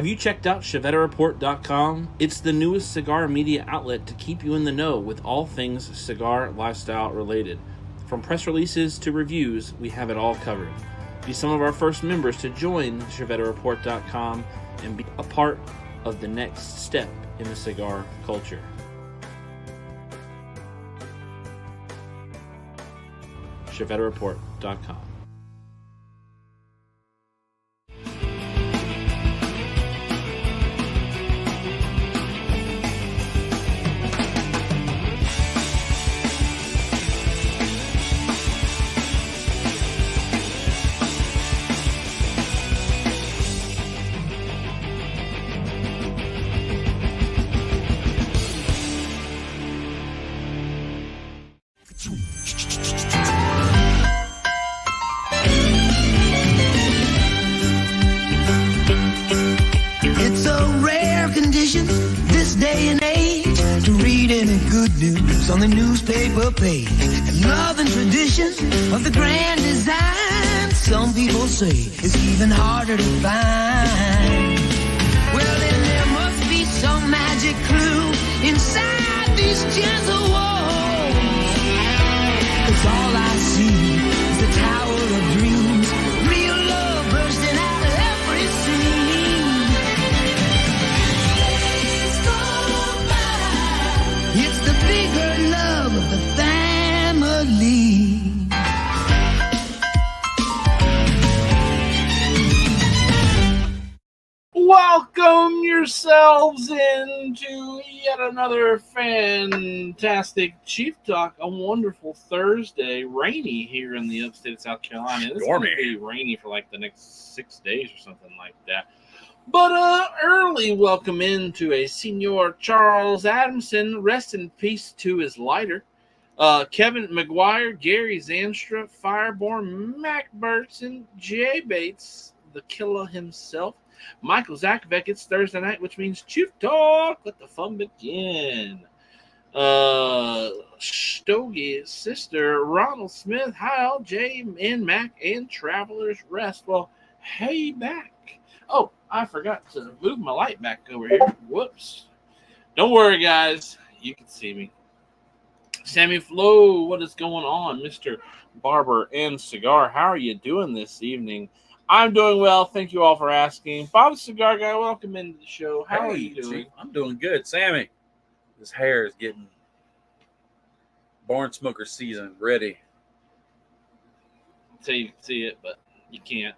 Have you checked out ChevetteReport.com? It's the newest cigar media outlet to keep you in the know with all things cigar lifestyle related. From press releases to reviews, we have it all covered. Be some of our first members to join ChevetteReport.com and be a part of the next step in the cigar culture. ChevetteReport.com. It's a rare condition this day and age to read any good news on the newspaper page. And love and tradition of the grand design, some people say, is even harder to find. Well, then there must be some magic clue inside these gentle walls. 'Cause all I see is the Tower of Dreams, real love bursting out of every scene. It's the bigger love of the family. Welcome yourselves into yet another fantastic Chief Talk. A wonderful Thursday, rainy here in the upstate of South Carolina. It's going to be rainy for like the next 6 days or something like that. But early welcome into a Senor Charles Adamson. Rest in peace to his lighter. Kevin McGuire, Gary Zanstra, Fireborn, Mac Burton, Jay Bates, the killer himself. Michael Zakovec, it's Thursday night, which means Chief Talk. Let the fun begin. Stogie's sister, Ronald Smith, Hal, Jay, and Mac, and Travelers Rest. Well, hey, Mac. Oh, I forgot to move my light back over here. Whoops. Don't worry, guys. You can see me. Sammy Flo, what is going on? Mr. Barber and Cigar, how are you doing this evening? I'm doing well. Thank you all for asking. Bob the Cigar Guy, welcome into the show. How are you doing? Chief, I'm doing good. Sammy, his hair is getting barn smoker season ready. So you can see it, but you can't.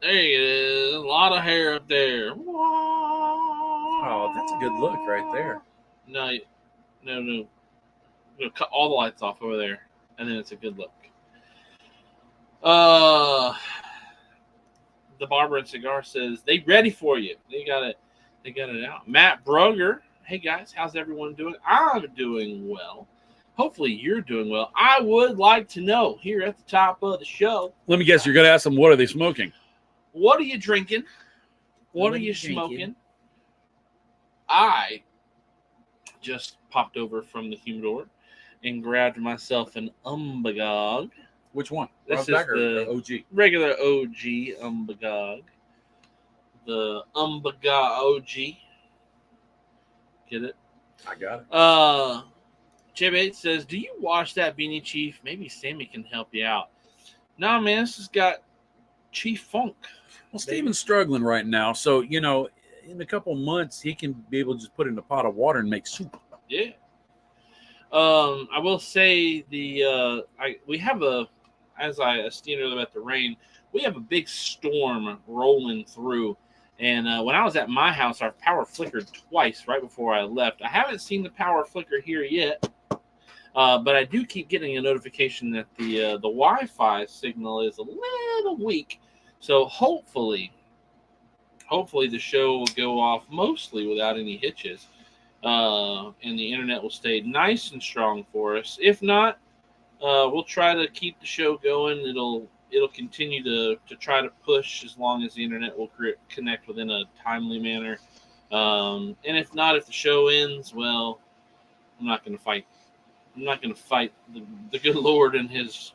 There it is. A lot of hair up there. Oh, that's a good look right there. No. Cut all the lights off over there, and then it's a good look. The Barber and Cigar says they ready for you. They got it out. Matt Brugger, hey guys, how's everyone doing? I'm doing well. Hopefully you're doing well. I would like to know here at the top of the show. Let me guess, you're going to ask them, what are they smoking? What are you drinking? What are you smoking? I just popped over from the humidor and grabbed myself an Umbagog. Which one? This is the OG. Regular OG Umbagog. The Umbagog OG. Get it? I got it. Jay Bates says, do you wash that beanie, Chief? Maybe Sammy can help you out. No, man, this has got Chief Funk. Well, Steven's struggling right now, so, in a couple months, he can be able to just put it in a pot of water and make soup. Yeah. I will say we have as I stated earlier about the rain, we have a big storm rolling through. And when I was at my house, our power flickered twice right before I left. I haven't seen the power flicker here yet, but I do keep getting a notification that the Wi-Fi signal is a little weak. So hopefully the show will go off mostly without any hitches, and the internet will stay nice and strong for us. If not, we'll try to keep the show going. It'll continue to try to push as long as the internet will connect within a timely manner. And if not, if the show ends, well, I'm not going to fight. I'm not going to fight the good Lord and his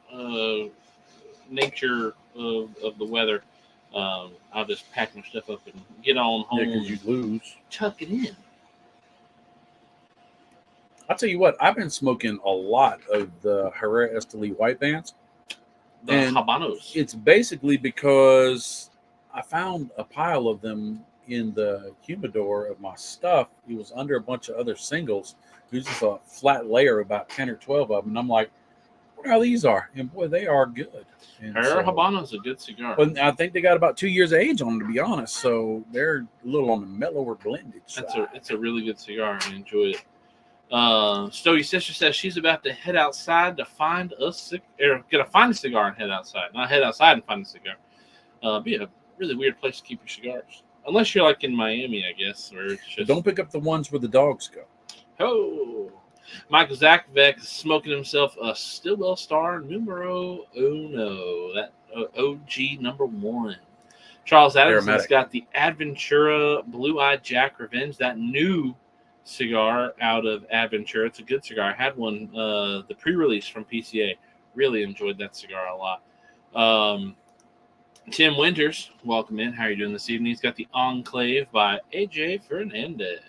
nature of the weather. I'll just pack my stuff up and get on home. Yeah, because you lose. Tuck it in. I'll tell you what, I've been smoking a lot of the Herrera Esteli white bands. The And Habanos. It's basically because I found a pile of them in the humidor of my stuff. It was under a bunch of other singles. It was just a flat layer, about 10 or 12 of them. And I'm like, I wonder how these are. And boy, they are good. And Herrera Habano is a good cigar. Well, I think they got about 2 years of age on them, to be honest. So they're a little on the mellower blended side. It's a really good cigar. I enjoyed it. Stogie sister says she's about to head outside to find gonna find a cigar and head outside. Not head outside and find a cigar. Be a really weird place to keep your cigars. Unless you're like in Miami, I guess, where it's just Don't pick up the ones where the dogs go. Oh, Michael Zakvek is smoking himself a Stillwell Star numero uno, that OG number 1. Charles Adamson's Aromatic. got the Adventura Blue Eyed Jack Revenge, that new cigar out of Adventura. It's a good cigar. I had one, the pre-release from PCA. Really enjoyed that cigar a lot. Tim Winters, welcome in. How are you doing this evening? He's got the Enclave by AJ Fernandez.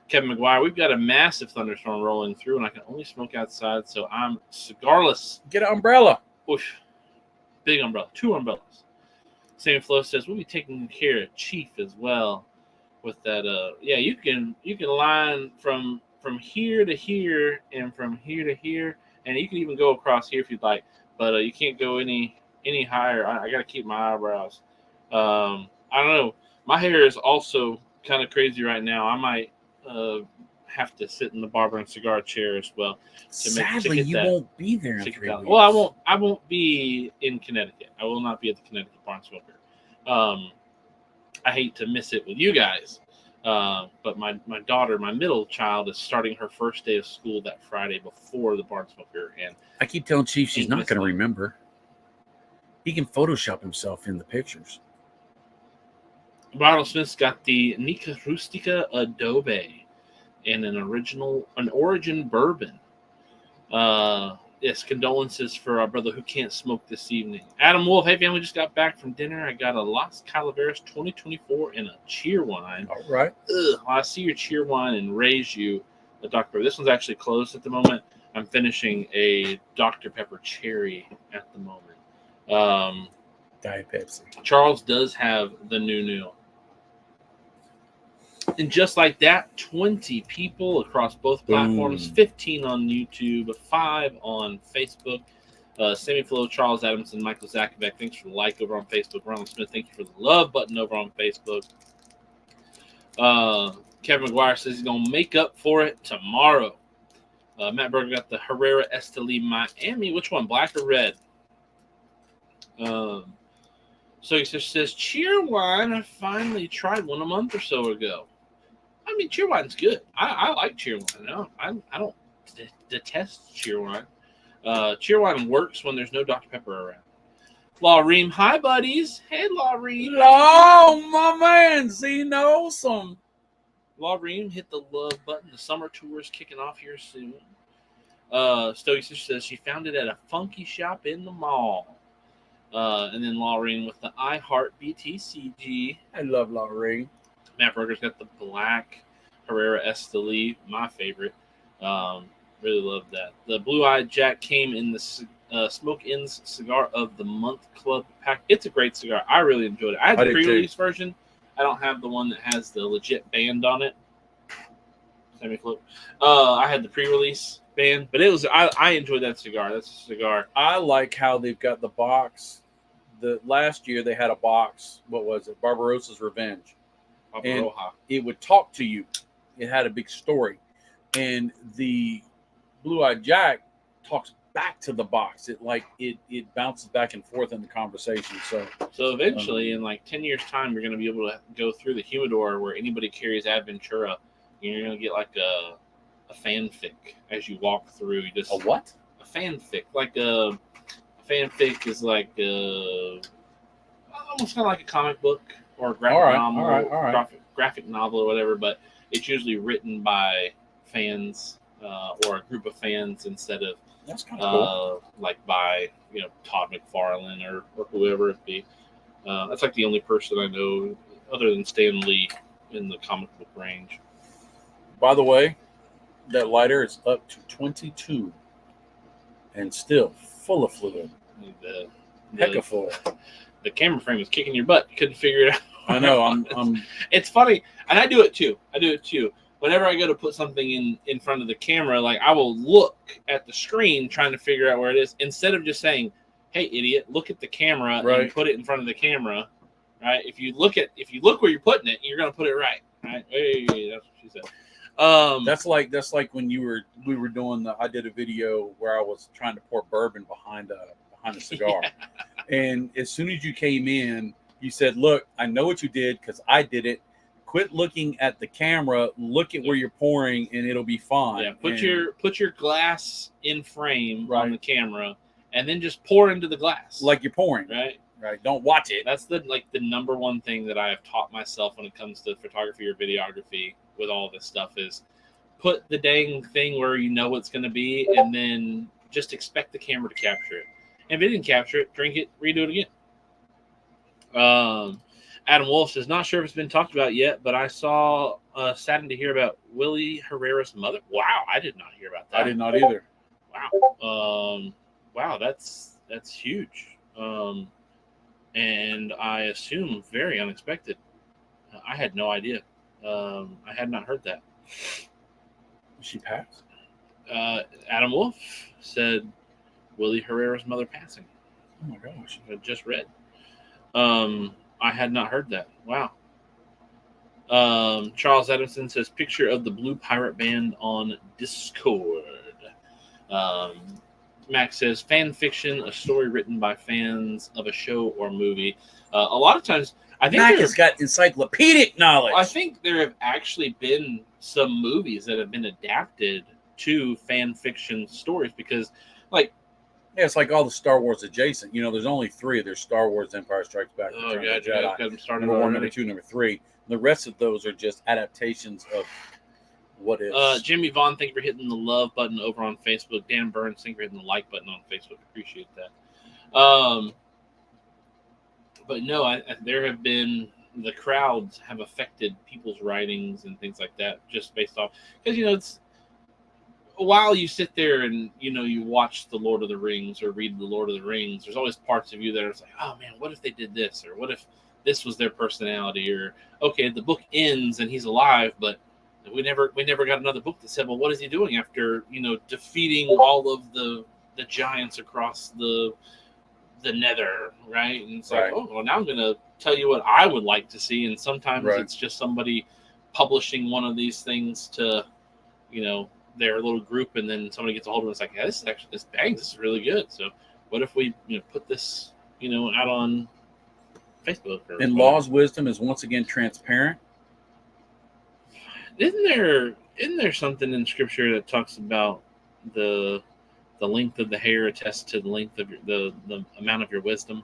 Kevin McGuire, we've got a massive thunderstorm rolling through, and I can only smoke outside, so I'm cigarless. Get an umbrella. Oof. Big umbrella. 2 umbrellas. Sammy Flo says we'll be taking care of Chief as well with that. Yeah, you can line from here to here and from here to here, and you can even go across here if you'd like, but you can't go any higher. I got to keep my eyebrows. I don't know. My hair is also kind of crazy right now. I might have to sit in the barber and cigar chair as well. Sadly, you won't be there in 3 weeks. Well, I won't be in Connecticut. I will not be at the Connecticut Barn Smoker. I hate to miss it with you guys, but my daughter, my middle child, is starting her first day of school that Friday before the Barn Smoker, and I keep telling Chief she's not going to remember. He can Photoshop himself in the pictures. Ronald Smith's got the Nica Rustica Adobe and an origin bourbon. Yes, condolences for our brother who can't smoke this evening. Adam Wolf, hey family, just got back from dinner. I got a Las Calaveras 2024 and a cheer wine. All right. Well, I see your cheer wine and raise you a Dr. Pepper. This one's actually closed at the moment. I'm finishing a Dr. Pepper cherry at the moment. Diet Pepsi. Charles does have the new. And just like that, 20 people across both platforms, 15 on YouTube, 5 on Facebook. Sammy Flo, Charles Adamson, Michael Zakavec, thanks for the like over on Facebook. Ronald Smith, thank you for the love button over on Facebook. Kevin McGuire says he's going to make up for it tomorrow. Matt Berger got the Herrera Esteli Miami. Which one, black or red? So he says, cheer wine. I finally tried one a month or so ago. I mean, cheer wine's good. I like cheer wine. No, I don't detest cheer wine. Cheer wine works when there's no Dr. Pepper around. Law Ream, hi buddies. Hey Law Ream. Oh my man, see no some. Law Ream, hit the love button. The summer tour is kicking off here soon. Stogie Sister says she found it at a funky shop in the mall. And then Laureen with the I Heart BTCG. I love Laureen. Matt Berger's got the black Herrera Esteli, my favorite. Really love that. The Blue Eyed Jack came in the Smoke Inn's Cigar of the Month Club pack. It's a great cigar. I really enjoyed it. I had the pre-release version. I don't have the one that has the legit band on it. Semi-float. I had the pre-release band, but it was I enjoyed that cigar. That's a cigar. I like how they've got the box. The last year they had a box. What was it? Barbarossa's Revenge. And it would talk to you. It had a big story. And the Blue Eyed Jack talks back to the box. It bounces back and forth in the conversation. So eventually, in like 10 years' time, you're going to be able to go through the humidor where anybody carries Adventura. And you're going to get like a fanfic as you walk through. You just a what? A fanfic. Like a fanfic is like almost kind of like a comic book or a graphic novel or whatever, but it's usually written by fans or a group of fans instead of that's kind of cool. like by Todd McFarlane or whoever it be. That's like the only person I know other than Stan Lee in the comic book range. By the way, that lighter is up to 22 and still full of fluid. Heck of fluid. The camera frame was kicking your butt. You couldn't figure it out. I know. I'm. It's funny, and I do it too. Whenever I go to put something in front of the camera, like I will look at the screen trying to figure out where it is, instead of just saying, "Hey, idiot, look at the camera and put it in front of the camera." Right? If you look where you're putting it, you're gonna put it right. Right? Hey, that's what she said. That's like when we were doing I did a video where I was trying to pour bourbon behind a cigar, and as soon as you came in, you said, "Look, I know what you did because I did it. Quit looking at the camera. Look at where you're pouring, and it'll be fine." Yeah, put your glass in frame on the camera, and then just pour into the glass like you're pouring. Right. Don't watch it. That's the number one thing that I have taught myself when it comes to photography or videography with all this stuff is put the dang thing where you know it's going to be, and then just expect the camera to capture it. And if it didn't capture it, drink it, redo it again. Adam Wolf says, not sure if it's been talked about yet, but I saw saddened to hear about Willie Herrera's mother. Wow, I did not hear about that. I did not either. Wow. Wow, that's huge. And I assume very unexpected. I had no idea. I had not heard that. She passed? Adam Wolf said Willie Herrera's mother passing. Oh my gosh. I just read. I had not heard that. Wow. Charles Edmondson says picture of the Blue Pirate Band on Discord. Max says fan fiction, a story written by fans of a show or movie. A lot of times, I think Mac has got encyclopedic knowledge. I think there have actually been some movies that have been adapted to fan fiction stories because, like, yeah, it's like all the Star Wars adjacent. You know, there's only 3. There's Star Wars, Empire Strikes Back, Return of the Jedi. Got them started number 1, already. number 2, number 3. The rest of those are just adaptations of what is. Jimmy Vaughn, thank you for hitting the love button over on Facebook. Dan Burns, thank you for hitting the like button on Facebook. Appreciate that. But no, there have been, the crowds have affected people's writings and things like that just based off, because, it's, while you sit there and, you watch The Lord of the Rings or read The Lord of the Rings, there's always parts of you that are like, oh man, what if they did this? Or what if this was their personality? Or, okay, the book ends and he's alive, but we never got another book that said, well, what is he doing after, defeating all of the giants across the nether, right? And it's like, oh, well, now I'm going to tell you what I would like to see. And sometimes it's just somebody publishing one of these things to, their little group, and then somebody gets a hold of it. It's like, yeah, this is really good. So what if we put this out on Facebook? And Law's wisdom is once again transparent. Isn't there something in scripture that talks about the length of the hair attests to the length of the amount of your wisdom?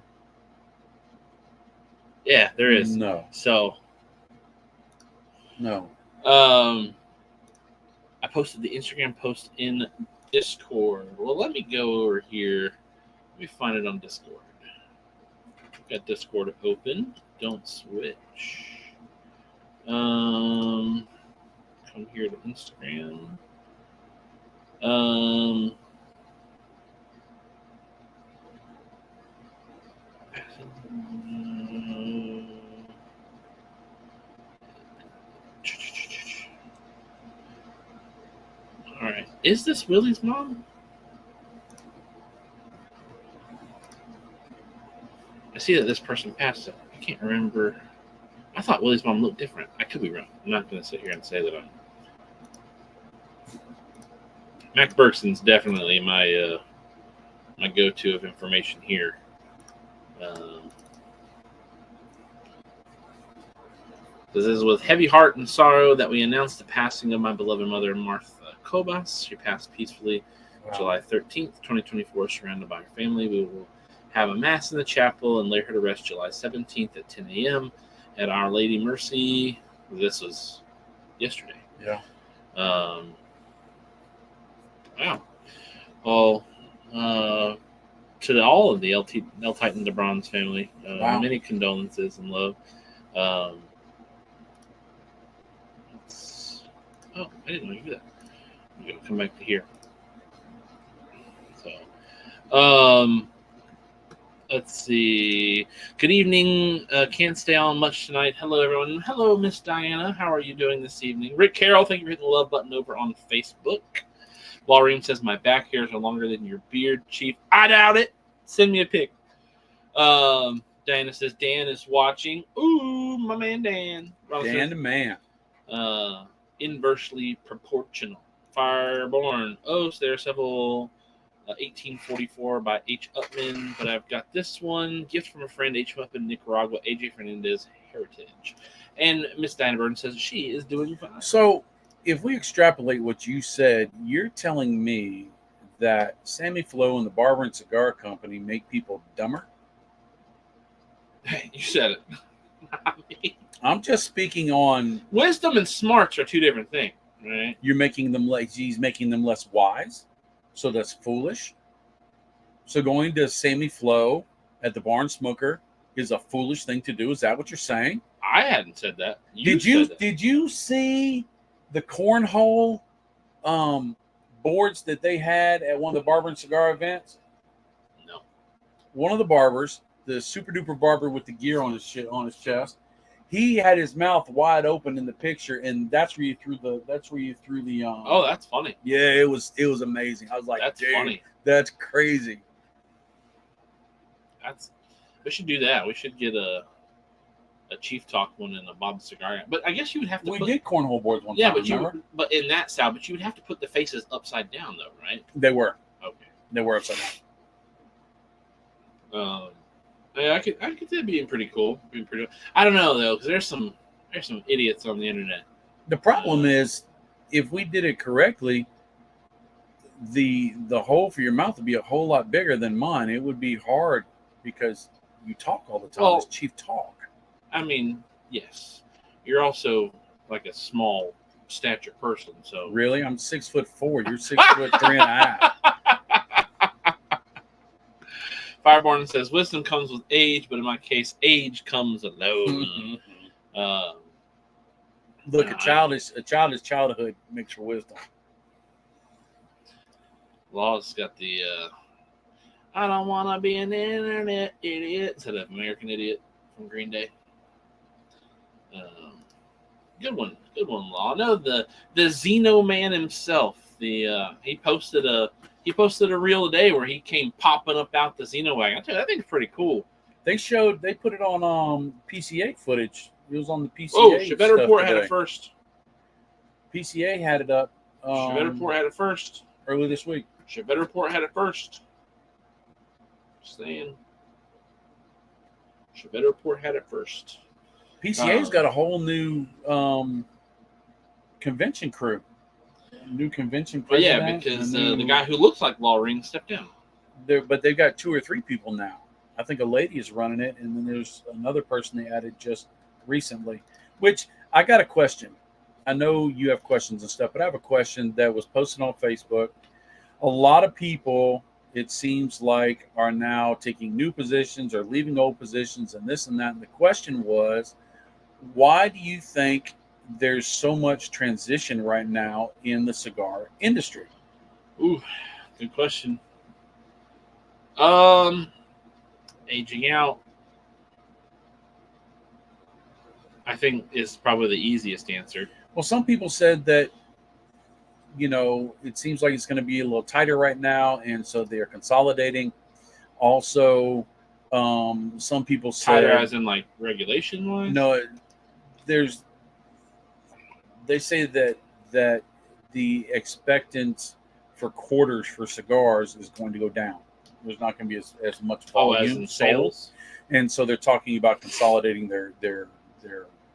Yeah, there is. No. So no. I posted the Instagram post in Discord. Well, let me go over here. Let me find it on Discord. Got Discord open. Don't switch. Come here to Instagram. All right. Is this Willie's mom? I see that this person passed it. I can't remember. I thought Willie's mom looked different. I could be wrong. I'm not going to sit here and say that I'm. Mac Bergson's definitely my my go-to of information here. This is with heavy heart and sorrow that we announce the passing of my beloved mother, Martha Kobas. She passed peacefully July 13th, 2024, surrounded by her family. We will have a mass in the chapel and lay her to rest July 17th at 10 a.m. at Our Lady Mercy. This was yesterday. Yeah. Wow. Well, to all of the L Titan DeBronze family. Wow. Many condolences and love. Oh, I didn't know you did that. I'm gonna come back to here. So, let's see. Good evening. Can't stay on much tonight. Hello, everyone. Hello, Miss Diana. How are you doing this evening? Rick Carroll, thank you for hitting the love button over on Facebook. Walream says, my back hairs are longer than your beard, Chief. I doubt it. Send me a pic. Diana says, Dan is watching. Ooh, my man Dan. Dan the man. Inversely proportional. Fireborn. Oh, so there are several 1844 by H. Upman, but I've got this one. Gift from a friend, H. Upman, Nicaragua, AJ Fernandez, Heritage. And Miss Diana Burton says she is doing fine. So, if we extrapolate what you said, you're telling me that Sammy Flo and the Barber and Cigar Company make people dumber? Hey, you said it. I'm just speaking on Wisdom and smarts are two different things, right? you're making them he's making them less wise. So that's foolish. So going to Sammy Flo at the Barn Smoker is a foolish thing to do. Is that what you're saying? I hadn't said that. Did you see the cornhole boards that they had at one of the Barber and Cigar events? No. One of the barbers, the super duper barber with the gear on his chest, he had his mouth wide open in the picture, and that's where you threw the. Oh, that's funny. Yeah, it was amazing. I was like, That's dude, funny. that's crazy. We should do that. We should get a Chief Talk one and a Bob Cigar. But I guess you would have to. We did cornhole boards one time. But in that style, but you would have to put the faces upside down, though, right? They were. Okay. They were upside down. Yeah, I could see it being pretty cool. I don't know though, because there's some idiots on the internet. The problem is, if we did it correctly, the hole for your mouth would be a whole lot bigger than mine. It would be hard because you talk all the time. Well, it's Chief Talk. I mean, yes, you're also like a small stature person. So really, I'm 6'4". You're 6'3.5". Fireborn says wisdom comes with age, but in my case, age comes alone. Look, a childish childhood makes for wisdom. Law's got the I don't want to be an internet idiot instead of American Idiot from Green Day. Good one, Law. I know the Xeno man himself. He posted a reel today where he came popping up out the Xeno wagon. I tell you, that thing's pretty cool. They put it on PCA footage. It was on the PCA. Oh, Chevette Report had it first. PCA had it up. Chevette Report had it first early this week. Chevette Report had it first. Just saying. Chevette Report had it first. PCA's got a whole new convention crew. New convention president. Yeah, because the guy who looks like Law Ring stepped down. But they've got 2 or 3 people now. I think a lady is running it, and then there's another person they added just recently. Which I got a question. I know you have questions and stuff, but I have a question that was posted on Facebook. A lot of people, it seems like, are now taking new positions or leaving old positions and this and that. And the question was, why do you think there's so much transition right now in the cigar industry? Ooh, good question. Aging out, I think, is probably the easiest answer. Well, some people said that, it seems like it's going to be a little tighter right now, and so they're consolidating. Also, some people said tighter as in like regulation wise. No, they say that the expectant for quarters for cigars is going to go down. There's not going to be as much volume as in sales, and so they're talking about consolidating their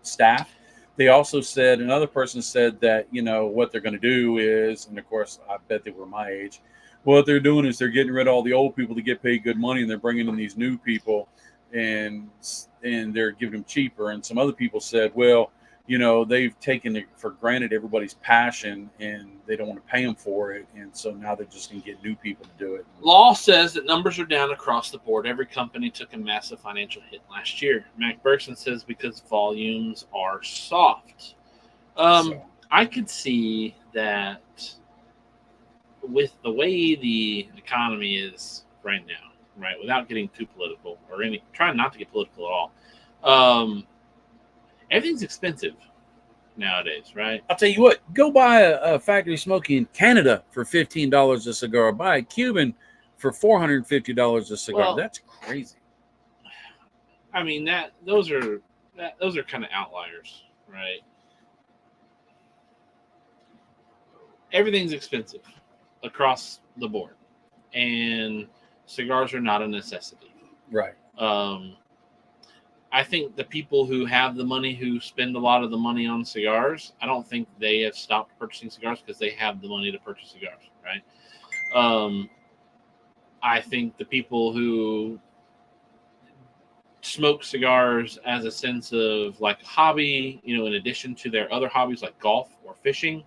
staff. They also said, another person said that what they're going to do is, and of course I bet they were my age, what they're doing is they're getting rid of all the old people to get paid good money, and they're bringing in these new people, and they're giving them cheaper. And some other people said, well, they've taken it for granted everybody's passion, and they don't want to pay them for it, and so now they're just going to get new people to do it. Law says that numbers are down across the board. Every company took a massive financial hit last year. Mac Bergson says because volumes are soft. I could see that with the way the economy is right now, right, without getting too political or trying not to get political at all. Everything's expensive nowadays, right? I'll tell you what, go buy a factory smoky in Canada for $15 a cigar. Buy a Cuban for $450 a cigar. Well, that's crazy. I mean, those are kind of outliers, right? Everything's expensive across the board, and cigars are not a necessity. Right. I think the people who have the money, who spend a lot of the money on cigars, I don't think they have stopped purchasing cigars because they have the money to purchase cigars, right? I think the people who smoke cigars as a sense of like hobby, in addition to their other hobbies like golf or fishing,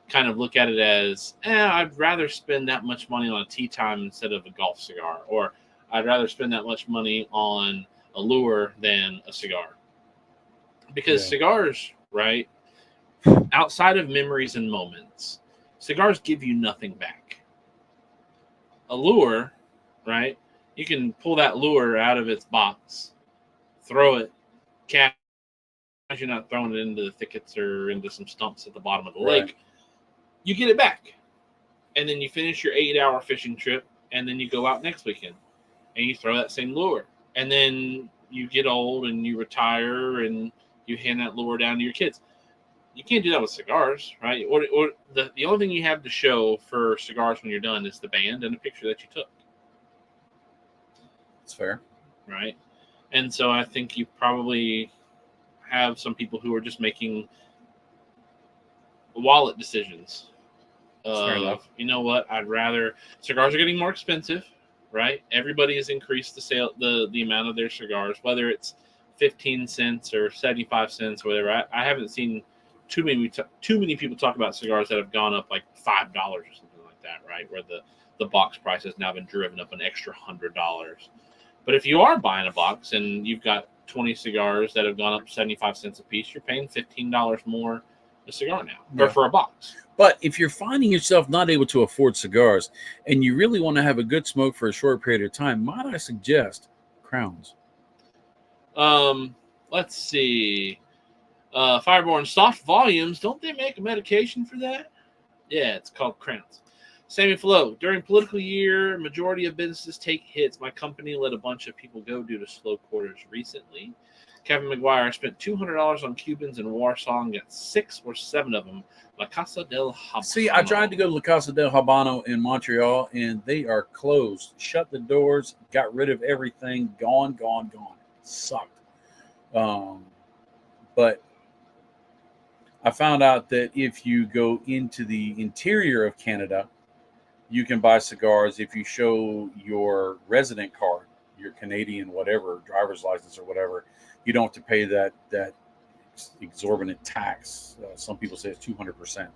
kind of look at it as, I'd rather spend that much money on a tea time instead of a golf cigar, or I'd rather spend that much money on a lure than a cigar. Because cigars, right, outside of memories and moments, cigars give you nothing back. A lure, right, you can pull that lure out of its box, throw it, cast. You're not throwing it into the thickets or into some stumps at the bottom of the lake. You get it back. And then you finish your 8-hour fishing trip, and then you go out next weekend and you throw that same lure. And then you get old and you retire and you hand that lure down to your kids. You can't do that with cigars, right? Or the only thing you have to show for cigars when you're done is the band and a picture that you took. That's fair. Right? And so I think you probably have some people who are just making wallet decisions. Fair enough. You know what? Cigars are getting more expensive, right? Everybody has increased the amount of their cigars, whether it's 15 cents or 75 cents or whatever. I haven't seen too many people talk about cigars that have gone up like $5 or something like that, right? Where the box price has now been driven up an extra $100. But if you are buying a box and you've got 20 cigars that have gone up 75 cents a piece, you're paying $15 more a cigar now, or for a box. But if you're finding yourself not able to afford cigars and you really want to have a good smoke for a short period of time, might I suggest Crowns? Let's see. Fireborn, soft volumes. Don't they make a medication for that? Yeah, it's called Crowns. Sammy Flo, during political year, majority of businesses take hits. My company let a bunch of people go due to slow quarters recently. Kevin McGuire spent $200 on Cubans in Warsaw and got 6 or 7 of them. La Casa del Habano. See, I tried to go to La Casa del Habano in Montreal, and they are closed. Shut the doors, got rid of everything. Gone. Sucked. But I found out that if you go into the interior of Canada, you can buy cigars if you show your resident card, your Canadian whatever, driver's license or whatever. You don't have to pay that exorbitant tax. Some people say it's 200%.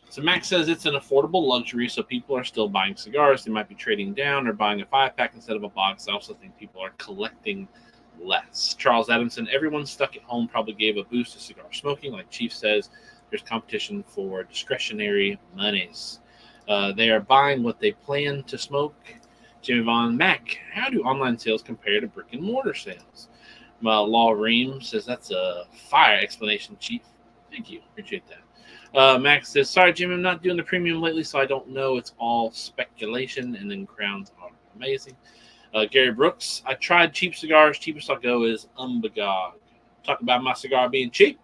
So Max says it's an affordable luxury, so people are still buying cigars. They might be trading down or buying a 5-pack instead of a box. I also think people are collecting less. Charles Adamson, everyone stuck at home probably gave a boost to cigar smoking. Like Chief says, there's competition for discretionary monies. They are buying what they plan to smoke. Jimmy Vaughn, Mac, how do online sales compare to brick and mortar sales? Law Ream says that's a fire explanation, Chief. Thank you. Appreciate that. Max says, sorry, Jim, I'm not doing the premium lately, so I don't know. It's all speculation, and then Crowns are amazing. Gary Brooks, I tried cheap cigars. Cheapest I'll go is Umbagog. Talk about my cigar being cheap.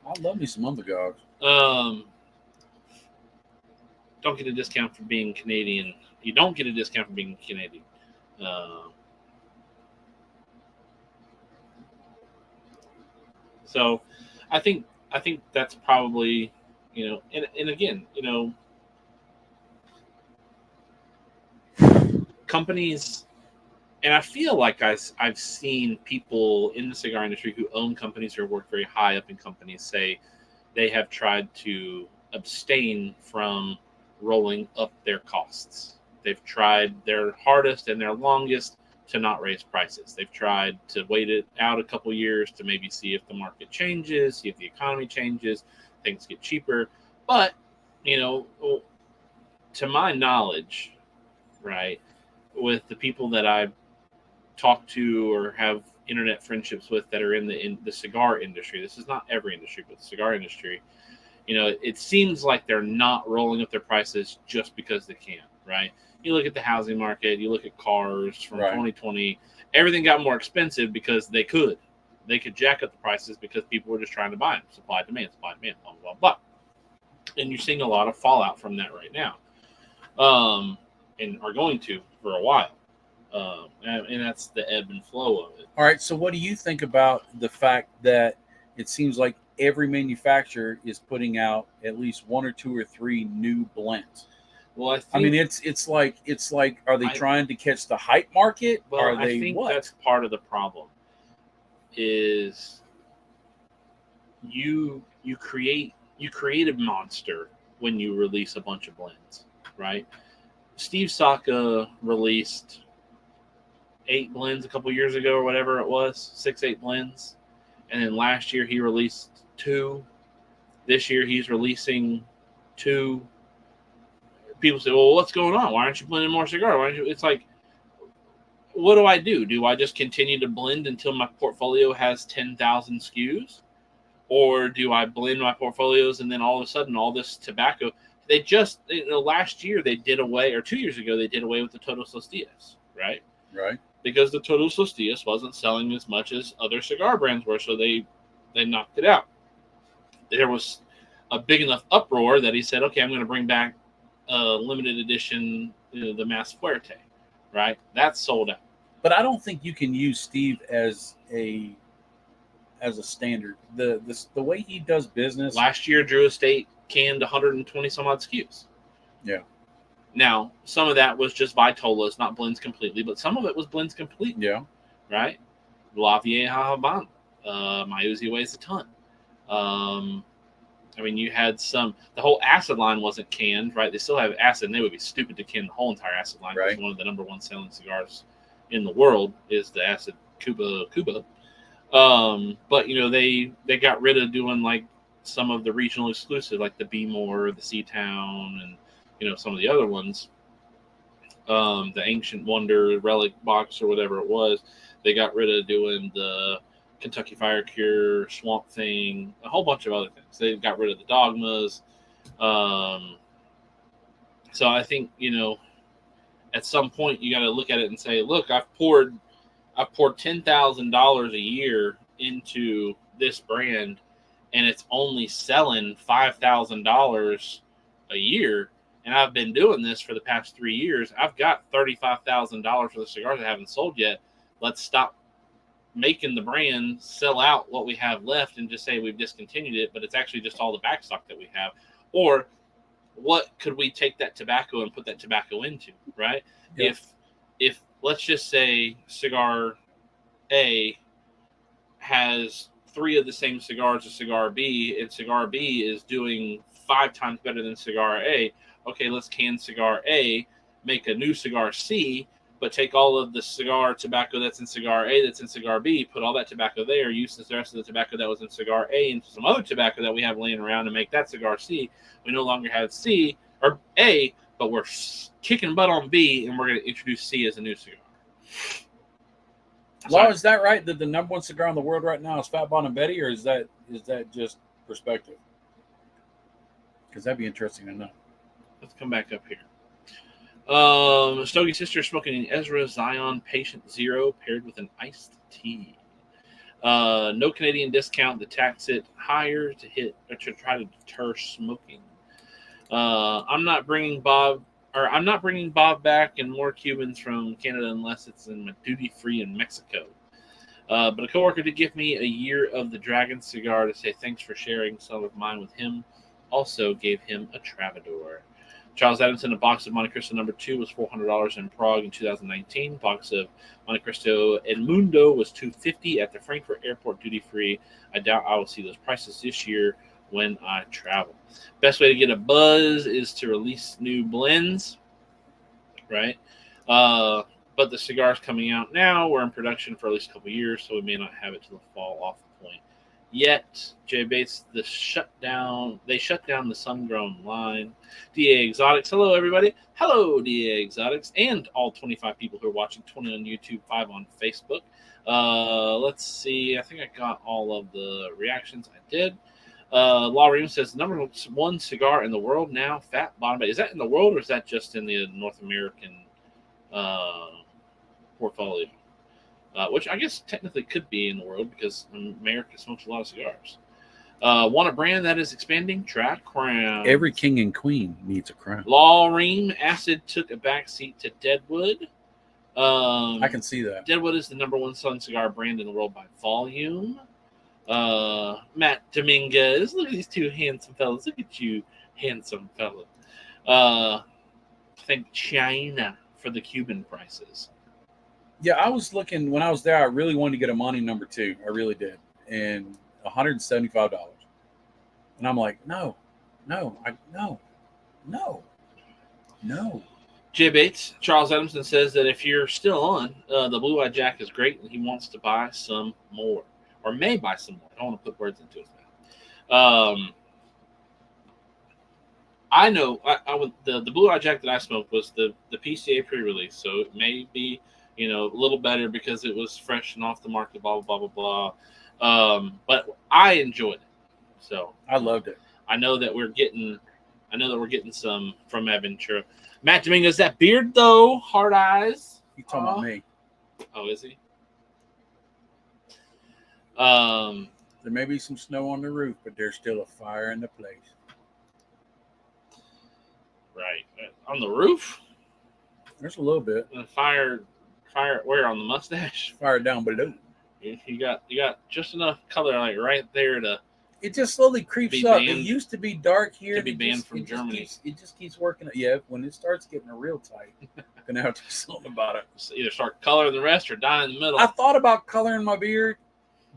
I love me some Umbagog. Don't get a discount for being Canadian. You don't get a discount for being Canadian. So I think that's probably, and again, companies And I feel like I've seen people in the cigar industry who own companies or work very high up in companies say they have tried to abstain from rolling up their costs. They've tried their hardest and their longest to not raise prices. They've tried to wait it out a couple years to maybe see if the market changes, see if the economy changes, things get cheaper. But, to my knowledge, right, with the people that I talk to or have internet friendships with that are in the cigar industry, this is not every industry, but the cigar industry, it seems like they're not rolling up their prices just because they can, right? You look at the housing market, you look at cars from 2020, everything got more expensive because they could jack up the prices because people were just trying to buy them. Supply, demand, blah, blah, blah, blah. And you're seeing a lot of fallout from that right now. And are going to for a while. And that's the ebb and flow of it. All right. So what do you think about the fact that it seems like every manufacturer is putting out at least 1 or 2 or 3 new blends? Well, it's like are they trying to catch the hype market? Well, I think that's part of the problem. Is you create a monster when you release a bunch of blends, right? Steve Saka released 8 blends a couple years ago or whatever it was, 6-8 blends. And then last year he released 2. This year he's releasing 2. People say, well, what's going on? Why aren't you blending more cigar? It's like, what do I do? Do I just continue to blend until my portfolio has 10,000 SKUs? Or do I blend my portfolios and then all of a sudden all this tobacco? They just, last year they did away, or 2 years ago, they did away with the Todos Los Dias, right? Right. Because the Todos Los Dias wasn't selling as much as other cigar brands were, so they knocked it out. There was a big enough uproar that he said, okay, I'm going to bring back limited edition, the Mas Fuerte, right? That's sold out. But I don't think you can use Steve as a standard. The way he does business. Last year, Drew Estate canned 120 some odd SKUs. Yeah. Now, some of that was just Vitolas, not blends completely, but some of it was blends completely. Yeah. Right? La Vieja Habana. My Uzi weighs a ton. You had the whole acid line wasn't canned, right? They still have acid, and they would be stupid to can the whole entire acid line. Right. One of the number 1 selling cigars in the world is the acid Cuba. But they got rid of doing like some of the regional exclusive, like the B-More, the Seatown, and some of the other ones. The Ancient Wonder Relic box or whatever it was. They got rid of doing the Kentucky Fire Cure, Swamp Thing, a whole bunch of other things. They got rid of the Dogmas. So I think, at some point you got to look at it and say, look, I've poured $10,000 a year into this brand, and it's only selling $5,000 a year. And I've been doing this for the past 3 years. I've got $35,000 for the cigars I haven't sold yet. Let's stop making the brand sell out what we have left and just say we've discontinued it, but it's actually just all the backstock that we have. Or what could we take that tobacco and put that tobacco into, right? Yep. If let's just say cigar A has 3 of the same cigars as cigar B, and cigar B is doing 5 times better than cigar A, okay, let's can cigar A, make a new cigar C, but take all of the cigar tobacco that's in cigar A, that's in cigar B, put all that tobacco there, use the rest of the tobacco that was in cigar A into some other tobacco that we have laying around and make that cigar C. We no longer have C or A, but we're kicking butt on B, and we're going to introduce C as a new cigar. Well, is that right? That the number 1 cigar in the world right now is Fat Bon and Betty, or is that just perspective? Because that'd be interesting to know. Let's come back up here. Stogie Sister smoking an Ezra Zion Patient Zero paired with an iced tea. No Canadian discount that tax it higher to try to deter smoking. I'm not bringing Bob back and more Cubans from Canada unless it's in duty free in Mexico. But a coworker did give me a year of the Dragon cigar to say thanks for sharing some of mine with him. Also gave him a Travador. Charles Adamson, a box of Monte Cristo number 2 was $400 in Prague in 2019. Box of Monte Cristo Edmundo was $250 at the Frankfurt Airport duty free. I doubt I will see those prices this year when I travel. Best way to get a buzz is to release new blends, right? But the cigars coming out now, we're in production for at least a couple years, so we may not have it till the fall off point yet. Jay Bates, they shut down the sun-grown line. DA Exotics, hello everybody. Hello DA Exotics, and all 25 people who are watching, 20 on YouTube, 5 on Facebook. Let's see, I think I got all of the reactions. I did. Law Ream says number 1 cigar in the world now, Fat Bottom Bay. Is that in the world or is that just in the North American portfolio? Which I guess technically could be in the world because America smokes a lot of cigars. Want a brand that is expanding? Try Crown. Every king and queen needs a crown. Law Ream, Acid took a backseat to Deadwood. I can see that. Deadwood is the number 1 selling cigar brand in the world by volume. Matt Dominguez, look at these 2 handsome fellas. Look at you, handsome fella. I think China for the Cuban prices. Yeah, I was looking when I was there. I really wanted to get a Monte number 2. I really did, and $175. And I'm like, no. Jay Bates, Charles Adamson says that if you're still on, the Blue Eye Jack is great, and he wants to buy some more, or may buy some more. I don't want to put words into his mouth. I know the Blue Eye Jack that I smoked was the PCA pre-release, so it may be a little better because it was fresh and off the market, blah blah blah blah. But I enjoyed it, so I loved it. I know that we're getting some from Aventura. Matt Dominguez, that beard though, hard eyes. You talking about me? Oh, is he? There may be some snow on the roof, but there's still a fire in the place. Right on the roof. There's a little bit. Fire where on the mustache? Fire down below. You got just enough color like right there to. It just slowly creeps up. It used to be dark here. To be banned from Germany. It just keeps working. Yeah, when it starts getting real tight, I'm gonna have to do something about it. So either start coloring the rest or die in the middle. I thought about coloring my beard,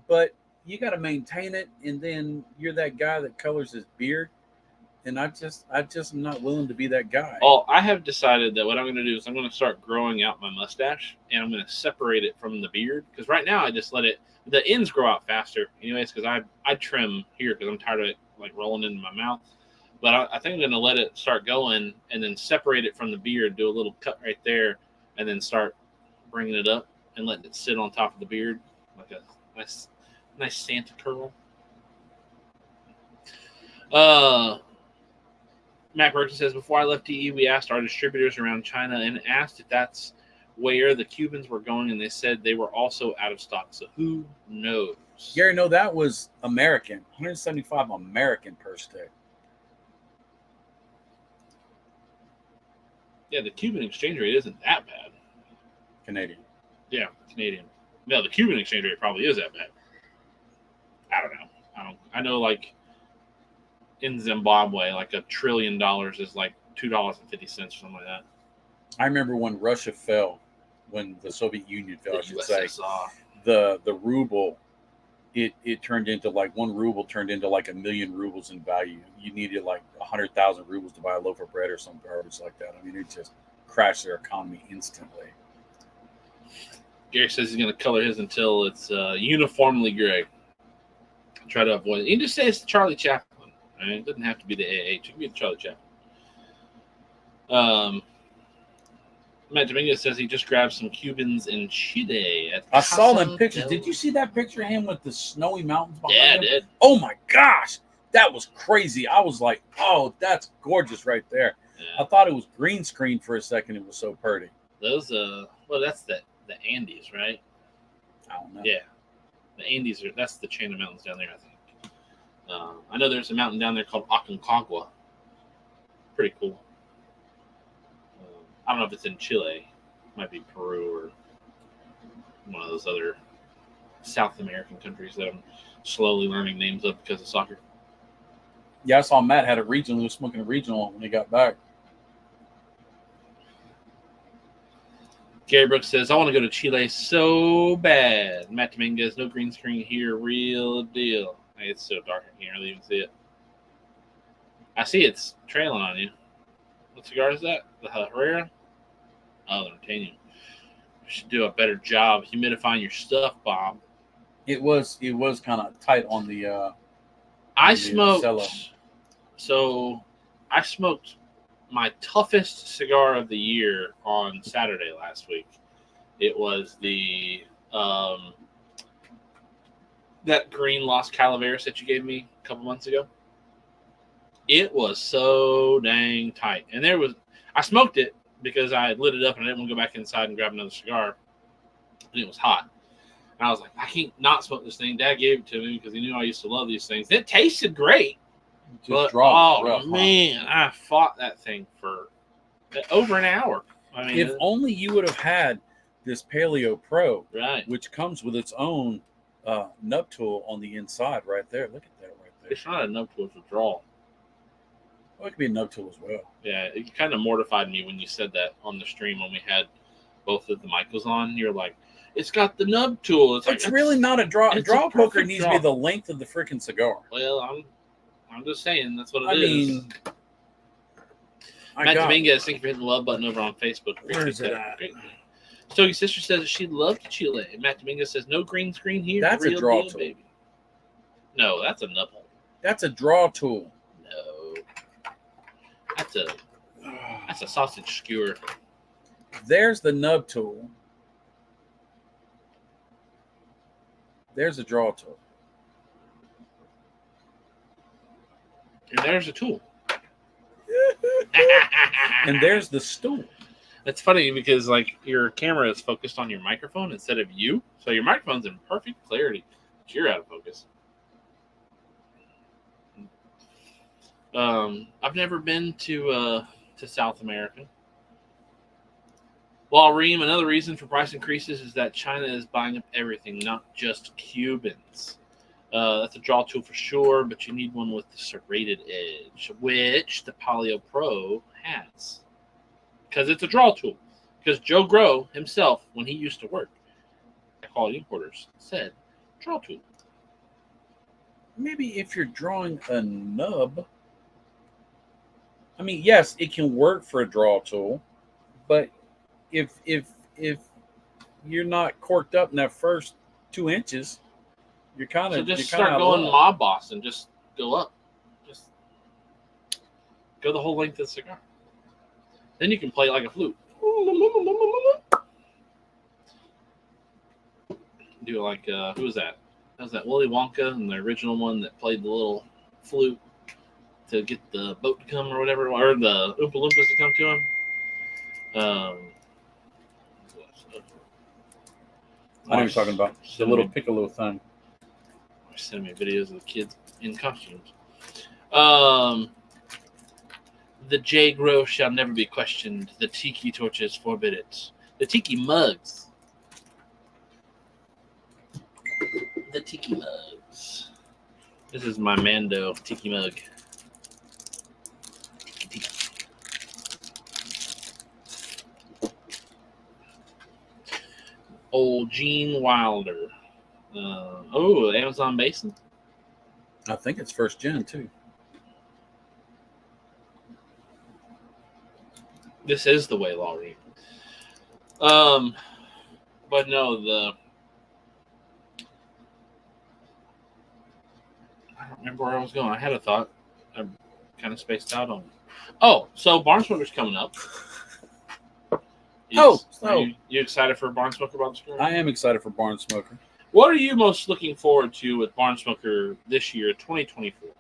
but you got to maintain it, and then you're that guy that colors his beard, and I just am not willing to be that guy. Well, I have decided that what I'm going to do is I'm going to start growing out my mustache, and I'm going to separate it from the beard because right now I just let the ends grow out faster, anyways. Because I trim here because I'm tired of it like rolling into my mouth. But I think I'm going to let it start going and then separate it from the beard, do a little cut right there, and then start bringing it up and letting it sit on top of the beard like a nice Santa curl. Matt Burton says, before I left DE, we asked our distributors around China and asked if that's where the Cubans were going, and they said they were also out of stock. So who knows? Gary, no, that was American. 175 American per stick. Yeah, the Cuban exchange rate isn't that bad. Canadian. Yeah, Canadian. No, the Cuban exchange rate probably is that bad. I don't know. I know like in Zimbabwe, like $1 trillion is like $2.50 or something like that. I remember when Russia fell, when the Soviet Union fell, I should say, USSR. the ruble, it turned into like 1 ruble turned into like 1 million rubles in value. You needed like 100,000 rubles to buy a loaf of bread or some garbage like that. I mean, it just crashed their economy instantly. Gary says he's going to color his until it's uniformly gray. Try to avoid it. You can just say it's the Charlie Chaplin. Right? It doesn't have to be the AH. It can be the Charlie Chaplin. Matt Dominguez says he just grabbed some Cubans in Chile. I saw them pictures. Did you see that picture of him with the snowy mountains behind him? Yeah, I did. Oh, my gosh. That was crazy. I was like, oh, that's gorgeous right there. Yeah. I thought it was green screen for a second. It was so pretty. Those, that's the Andes, right? I don't know. Yeah. The Andes, that's the chain of mountains down there, I think. I know there's a mountain down there called Aconcagua. Pretty cool. I don't know if it's in Chile. It might be Peru or one of those other South American countries that I'm slowly learning names of because of soccer. Yeah, I saw Matt had a regional. He was smoking a regional when he got back. Gary Brooks says, I want to go to Chile so bad. Matt Dominguez, no green screen here, real deal. Hey, it's so dark I can't really even see it. I see it's trailing on you. What cigar is that? The Herrera? Oh, the Rotanium. You should do a better job humidifying your stuff, Bob. It was kind of tight on the. I the smoked. cello. So I smoked my toughest cigar of the year on Saturday last week. It was the that green Los Calaveras that you gave me a couple months ago. It was so dang tight, and I smoked it because I had lit it up and I didn't want to go back inside and grab another cigar, and it was hot. And I was like, I can't not smoke this thing. Dad gave it to me because he knew I used to love these things. It tasted great. Just But, man, I fought that thing for over an hour. I mean, if only you would have had this Paleo Pro, right. which comes with its own nub tool on the inside right there. Look at that right there. It's not a nub tool, it's a draw. Oh, it could be a nub tool as well. Yeah, it kind of mortified me when you said that on the stream when we had both of the Michaels on. You're like, it's got the nub tool. It's really not a draw. A it's draw a poker perfect needs draw. to be the length of the freaking cigar. Well, I'm just saying that's what it I is. mean, Matt Dominguez, thank you for hitting the love button over on Facebook. Where is it at? Great. Stogie Sister says that she loved Chile. And Matt Dominguez says no green screen here. That's a Real draw deal, tool. baby. No, that's a nub hole. That's a draw tool. No. That's a sausage skewer. There's the nub tool. There's a draw tool. And there's a tool. And there's the stool. It's funny because like your camera is focused on your microphone instead of you. So your microphone's in perfect clarity, but you're out of focus. I've never been to South America. Well, Reem, another reason for price increases is that China is buying up everything, not just Cubans. That's a draw tool for sure, but you need one with the serrated edge, which the Paleo Pro has. Because it's a draw tool. Because Joe Grow himself, when he used to work at Quality Importers, said, draw tool. Maybe if you're drawing a nub, I mean, yes, it can work for a draw tool, but if you're not corked up in that first 2 inches, you're kind of so just start going mob boss and just go up, just go the whole length of the cigar. Then you can play like a flute. Do like who was that? That was that Willy Wonka and the original one that played the little flute to get the boat to come or whatever, or the Oompa Loompas to come to him. I know what you're talking about. The little piccolo thing. Send me videos of the kids in costumes. The J Grow shall never be questioned. The tiki torches forbid it. The tiki mugs. The tiki mugs. This is my Mando tiki mug. Tiki. Old Gene Wilder. Amazon Basin. I think it's first gen too. This is the way, Laurie. But no, I don't remember where I was going. I had a thought. I kind of spaced out on it. Oh, so Barnsmoker's coming up. Are you excited for Barnsmoker about the screen? I am excited for Barnsmoker. What are you most looking forward to with Barnsmoker this year, 2024?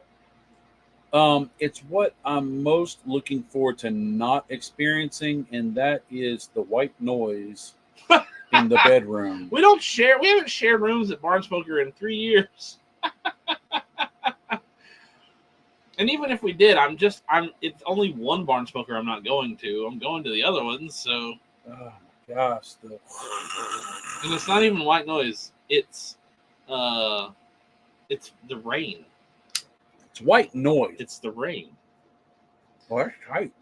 It's what I'm most looking forward to not experiencing, and that is the white noise in the bedroom. We haven't shared rooms at Barnsmoker in 3 years. And even if we did, it's only one Barnsmoker I'm not going to. I'm going to the other ones, so. Oh my gosh. And it's not even white noise. It's the rain. It's white noise. It's the rain. Oh, that's tight.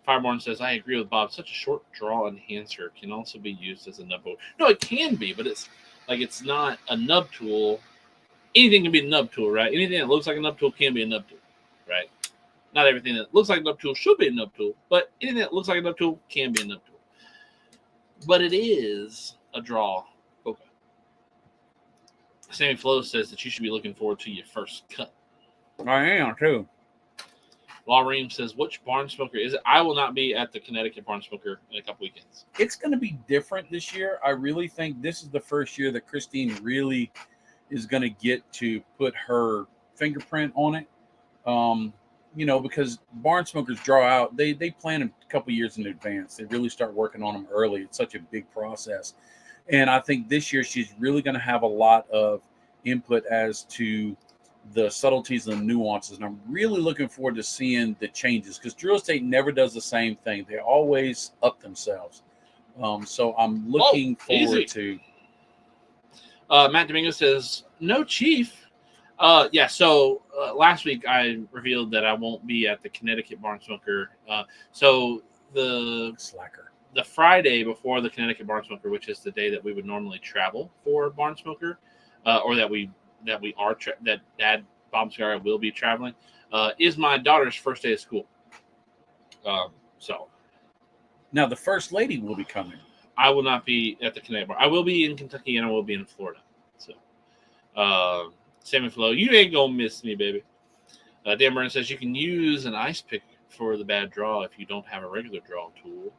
If Fireborn says, I agree with Bob. Such a short draw enhancer can also be used as a nub tool. No, it can be, but it's not a nub tool. Anything can be a nub tool, right? Anything that looks like a nub tool can be a nub tool, right? Not everything that looks like a nub tool should be a nub tool, but anything that looks like a nub tool can be a nub tool. But it is a draw. Okay. Sammy Flo says that you should be looking forward to your first cut. I am too. Law Ream says, which barn smoker is it? I will not be at the Connecticut barn smoker in a couple weekends. It's going to be different this year. I really think this is the first year that Christine really is going to get to put her fingerprint on it. Because barn smokers draw out, they plan a couple years in advance. They really start working on them early. It's such a big process. And I think this year she's really going to have a lot of input as to the subtleties and the nuances. And I'm really looking forward to seeing the changes because Drew Estate never does the same thing. They always up themselves. So I'm looking forward to. Matt Domingo says, no chief. So last week I revealed that I won't be at the Connecticut barn smoker. So the Friday before the Connecticut barn smoker, which is the day that we would normally travel for barn smoker, or that Dad Bob Cigar will be traveling, is my daughter's first day of school. So now the first lady will be coming. I will not be at the Connecticut barn. I will be in Kentucky and I will be in Florida. So, Sammy Flo, you ain't gonna miss me, baby. Dan Burns says you can use an ice pick for the bad draw if you don't have a regular draw tool.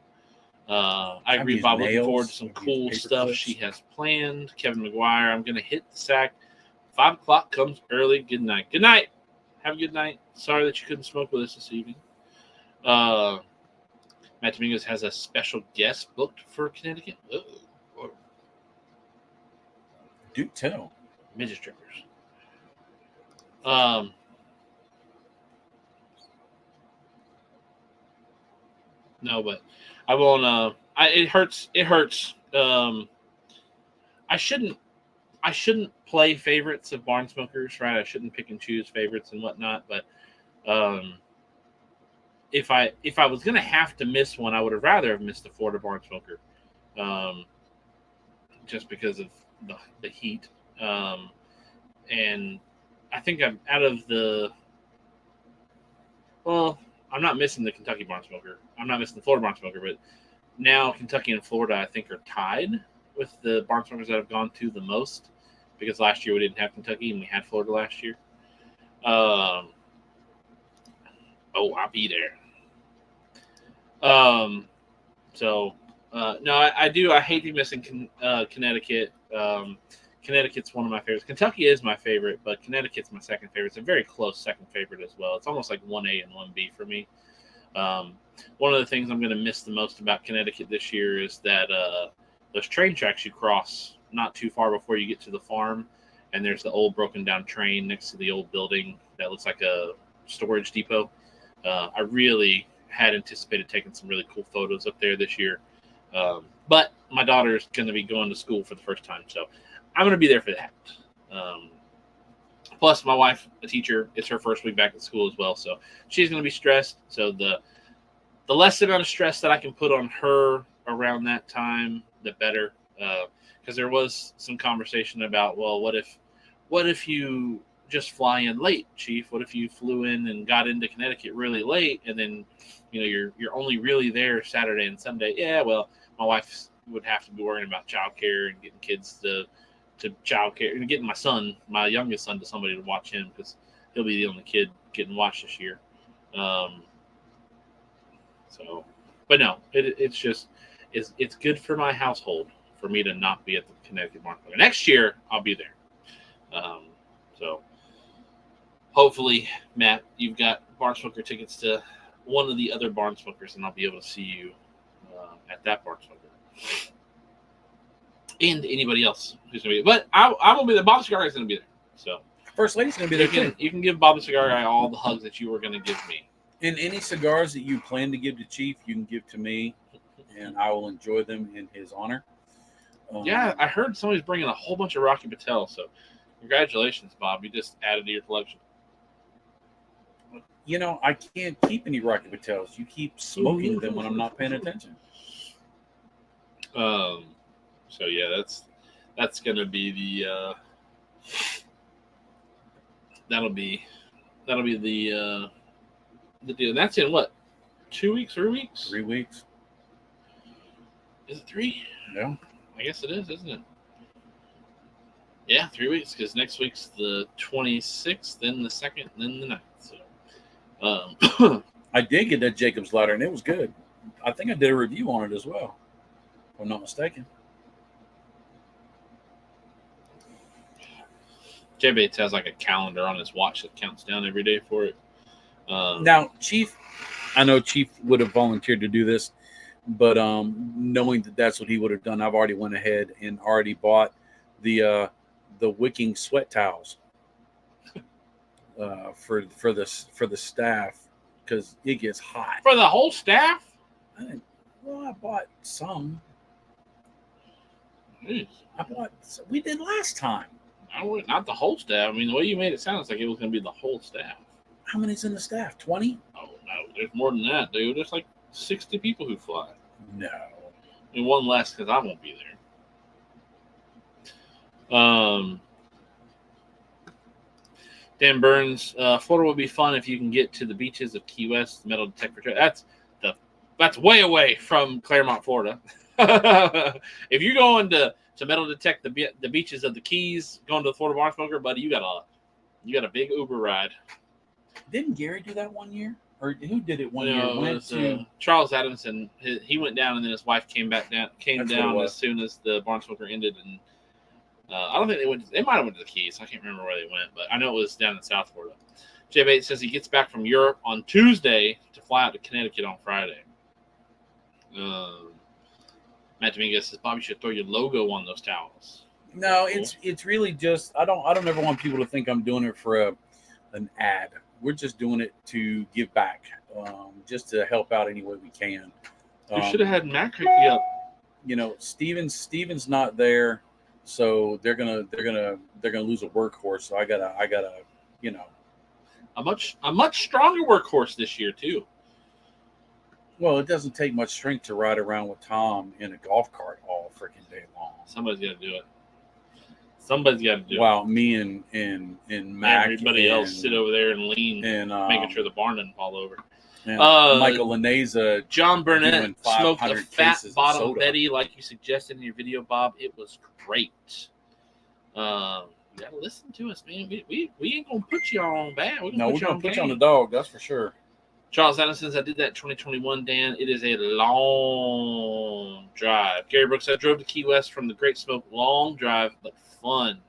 I agree, Bob. Looking forward to some cool stuff clips she has planned. Kevin McGuire, I'm gonna hit the sack. 5 o'clock comes early. Good night. Good night. Have a good night. Sorry that you couldn't smoke with us this evening. Matt Dominguez has a special guest booked for Connecticut. Do tell. Midget strippers. No, but I won't. It hurts. It hurts. I shouldn't play favorites of barn smokers, right? I shouldn't pick and choose favorites and whatnot. But if I was gonna have to miss one, I would have rather have missed the Florida barn smoker, just because of the heat. And I think I'm out of the. Well, I'm not missing the Kentucky barn smoker. I'm not missing the Florida barn smoker, but now Kentucky and Florida, I think, are tied with the barn smokers that have gone to the most, because last year we didn't have Kentucky and we had Florida last year. I'll be there. No, I do. I hate to be missing Connecticut. Connecticut's one of my favorites. Kentucky is my favorite, but Connecticut's my second favorite. It's a very close second favorite as well. It's almost like 1A and 1B for me. One of the things I'm going to miss the most about Connecticut this year is that those train tracks you cross not too far before you get to the farm, and there's the old broken down train next to the old building that looks like a storage depot. I really had anticipated taking some really cool photos up there this year. But my daughter's going to be going to school for the first time, so I'm going to be there for that. Plus, my wife, a teacher, it's her first week back at school as well, so she's going to be stressed. So the less amount of stress that I can put on her around that time, the better. Because there was some conversation about, well, what if you just fly in late, Chief? What if you flew in and got into Connecticut really late, and then you're only really there Saturday and Sunday? Yeah, well, my wife would have to be worrying about childcare and getting kids to childcare and getting my youngest son, to somebody to watch him, because he'll be the only kid getting watched this year. But no, it's good for my household for me to not be at the Connecticut barn smoker. Next year I'll be there. So hopefully, Matt, you've got barn smoker tickets to one of the other barn smokers, and I'll be able to see you at that barn smoker. And anybody else who's going to be there. But I will be there. Bob the Cigar Guy is going to be there. So First Lady's going to be there too. You can give Bob the Cigar Guy all the hugs that you were going to give me. And any cigars that you plan to give to Chief, you can give to me, and I will enjoy them in his honor. Yeah, I heard somebody's bringing a whole bunch of Rocky Patel, so congratulations, Bob. You just added to your collection. I can't keep any Rocky Patels. You keep smoking them when I'm not paying attention. So yeah, that's gonna be that'll be the deal. That's in what, 2 weeks, 3 weeks? 3 weeks. Is it 3? Yeah. I guess it is, isn't it? Yeah, 3 weeks, because next week's the 26th, then the 2nd, then the 9th. So, I did get that Jacob's Ladder, and it was good. I think I did a review on it as well, if I'm not mistaken. Jay Bates has like a calendar on his watch that counts down every day for it. Now, Chief, I know Chief would have volunteered to do this, but knowing that that's what he would have done, I've already went ahead and already bought the wicking sweat towels for the staff, because it gets hot. For the whole staff? I bought some. Jeez. We did last time. Not the whole staff. I mean, the way you made it sound, it's like it was going to be the whole staff. How many's in the staff? 20? Oh, no. There's more than that, dude. There's like 60 people who fly. No. And one less because I won't be there. Dan Burns, Florida would be fun if you can get to the beaches of Key West, metal detector. That's way away from Claremont, Florida. If you're going to metal detect the beaches of the Keys, going to the Florida Barn Smoker, buddy, you got a big Uber ride. Didn't Gary do that one year? Or who did it one year? It was, Charles Adamson. He went down, and then his wife came down as soon as the Barn Smoker ended. And I don't think they went. They might have went to the Keys. I can't remember where they went, but I know it was down in South Florida. Jay Bates says he gets back from Europe on Tuesday to fly out to Connecticut on Friday. Matt Dominguez says, Bob, you should throw your logo on those towels. No, it's really just I don't ever want people to think I'm doing it for an ad. We're just doing it to give back, just to help out any way we can. You should have had Matt hook you up. Steven's not there, so they're gonna lose a workhorse. So I gotta a much stronger workhorse this year too. Well, it doesn't take much strength to ride around with Tom in a golf cart all freaking day long. Somebody's got to do it. Somebody's got to do it. Wow, me and Mac, everybody else sit over there and lean, and making sure the barn doesn't fall over. Michael Laneza, John Burnett smoked a fat bottom Betty like you suggested in your video, Bob. It was great. You gotta listen to us, man. We ain't gonna put you on bad. We're gonna put you on the dog. That's for sure. Charles Adams says, I did that in 2021, Dan. It is a long drive. Gary Brooks said, I drove to Key West from the Great Smoke. Long drive, but fun.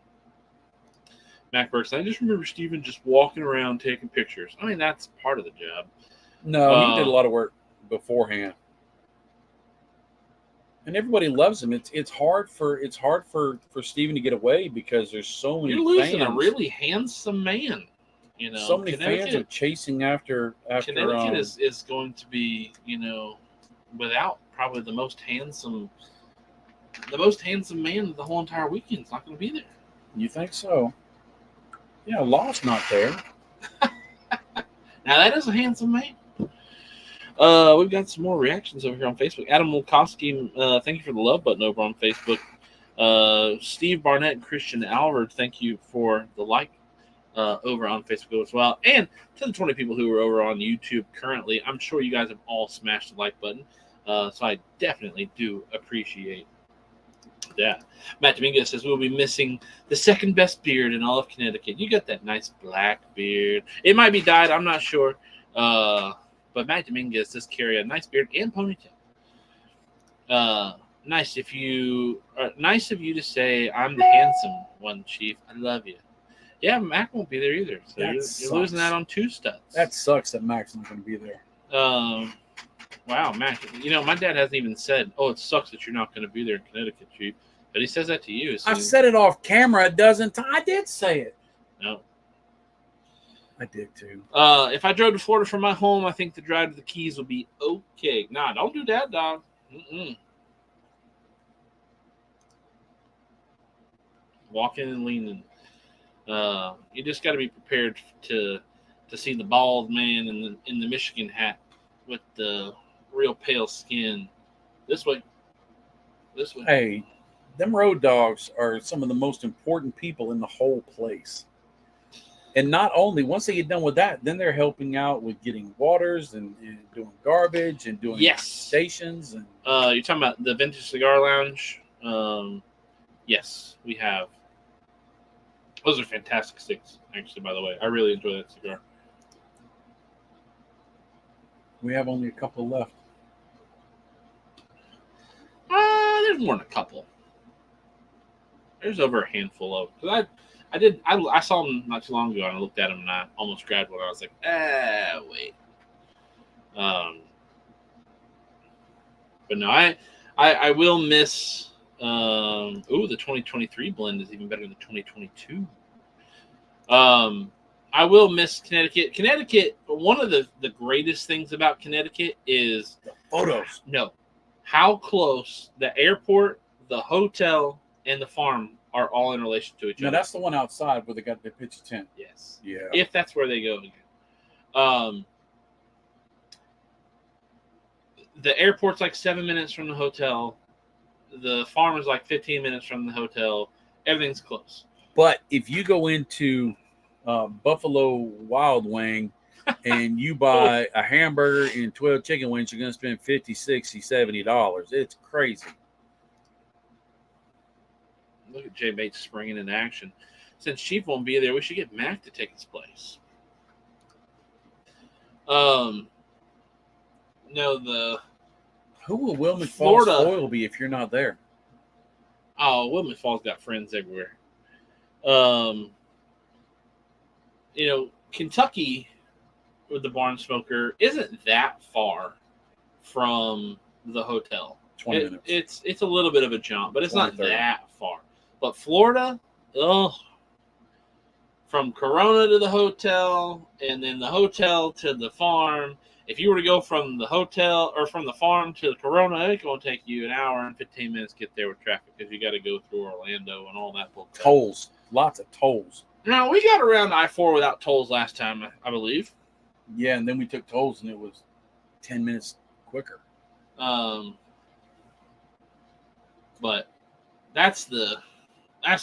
Mac Burks, I just remember Steven just walking around taking pictures. I mean, that's part of the job. No, he did a lot of work beforehand. And everybody loves him. It's hard for Steven to get away because there's so many fans. You're losing a really handsome man. So many fans are chasing after Connecticut is going to be, without probably the most handsome man of the whole entire weekend is not going to be there. You think so? Yeah, Law's not there. Now that is a handsome man. We've got some more reactions over here on Facebook. Adam Wilkowski, thank you for the love button over on Facebook. Steve Barnett and Christian Alvord, thank you for the like. Over on Facebook as well. And to the 20 people who are over on YouTube currently, I'm sure you guys have all smashed the like button. So I definitely do appreciate that. Matt Dominguez says, we'll be missing the second best beard in all of Connecticut. You got that nice black beard. It might be dyed, I'm not sure. But Matt Dominguez does carry a nice beard and ponytail. Nice of you to say, I'm the handsome one, Chief. I love you. Yeah, Mac won't be there either. So you're losing that on two studs. That sucks that Mac's not going to be there. Wow, Mac. My dad hasn't even said, it sucks that you're not going to be there in Connecticut, Chief. But he says that to you. I've said it off camera a dozen times. I did say it. No. I did too. If I drove to Florida from my home, I think the drive to the Keys will be okay. Nah, don't do that, dog. Walking and leaning. You just got to be prepared to to see the bald man in the Michigan hat with the real pale skin. This way. Hey, them road dogs are some of the most important people in the whole place. And not only once they get done with that, then they're helping out with getting waters and doing garbage and doing stations. And you're talking about the Vintage Cigar Lounge. Yes, we have. Those are fantastic sticks, actually, by the way. I really enjoy that cigar. We have only a couple left. There's more than a couple. There's over a handful of. Because I saw them not too long ago, and I looked at them, and I almost grabbed one. I was like, wait. But no, I will miss. The 2023 blend is even better than 2022. I will miss Connecticut. Connecticut, one of the greatest things about Connecticut is the photos. No, how close the airport, the hotel, and the farm are all in relation to each other. Now that's the one outside where they got the pitch tent. Yes. Yeah. If that's where they go again. The airport's like 7 minutes from the hotel. The farm is like 15 minutes from the hotel. Everything's close. But if you go into Buffalo Wild Wing and you buy a hamburger and 12 chicken wings, you're going to spend $50, $60, $70. It's crazy. Look at Jay Bates springing into action. Since Chief won't be there, we should get Mac to take his place. No, who will Wilmot Florida Falls Foil be if you're not there? Oh, Wilmot Falls got friends everywhere. Kentucky with the Barn Smoker isn't that far from the hotel. 20 minutes. It's a little bit of a jump, but it's 20, not 30. that far. But Florida, from Corona to the hotel, and then the hotel to the farm. If you were to go from the hotel or from the farm to the Corona, it's going to take you an hour and 15 minutes to get there with traffic because you got to go through Orlando and all that. Tolls. Lots of tolls. Now, we got around I-4 without tolls last time, I believe. Yeah, and then we took tolls, and it was 10 minutes quicker. But that's the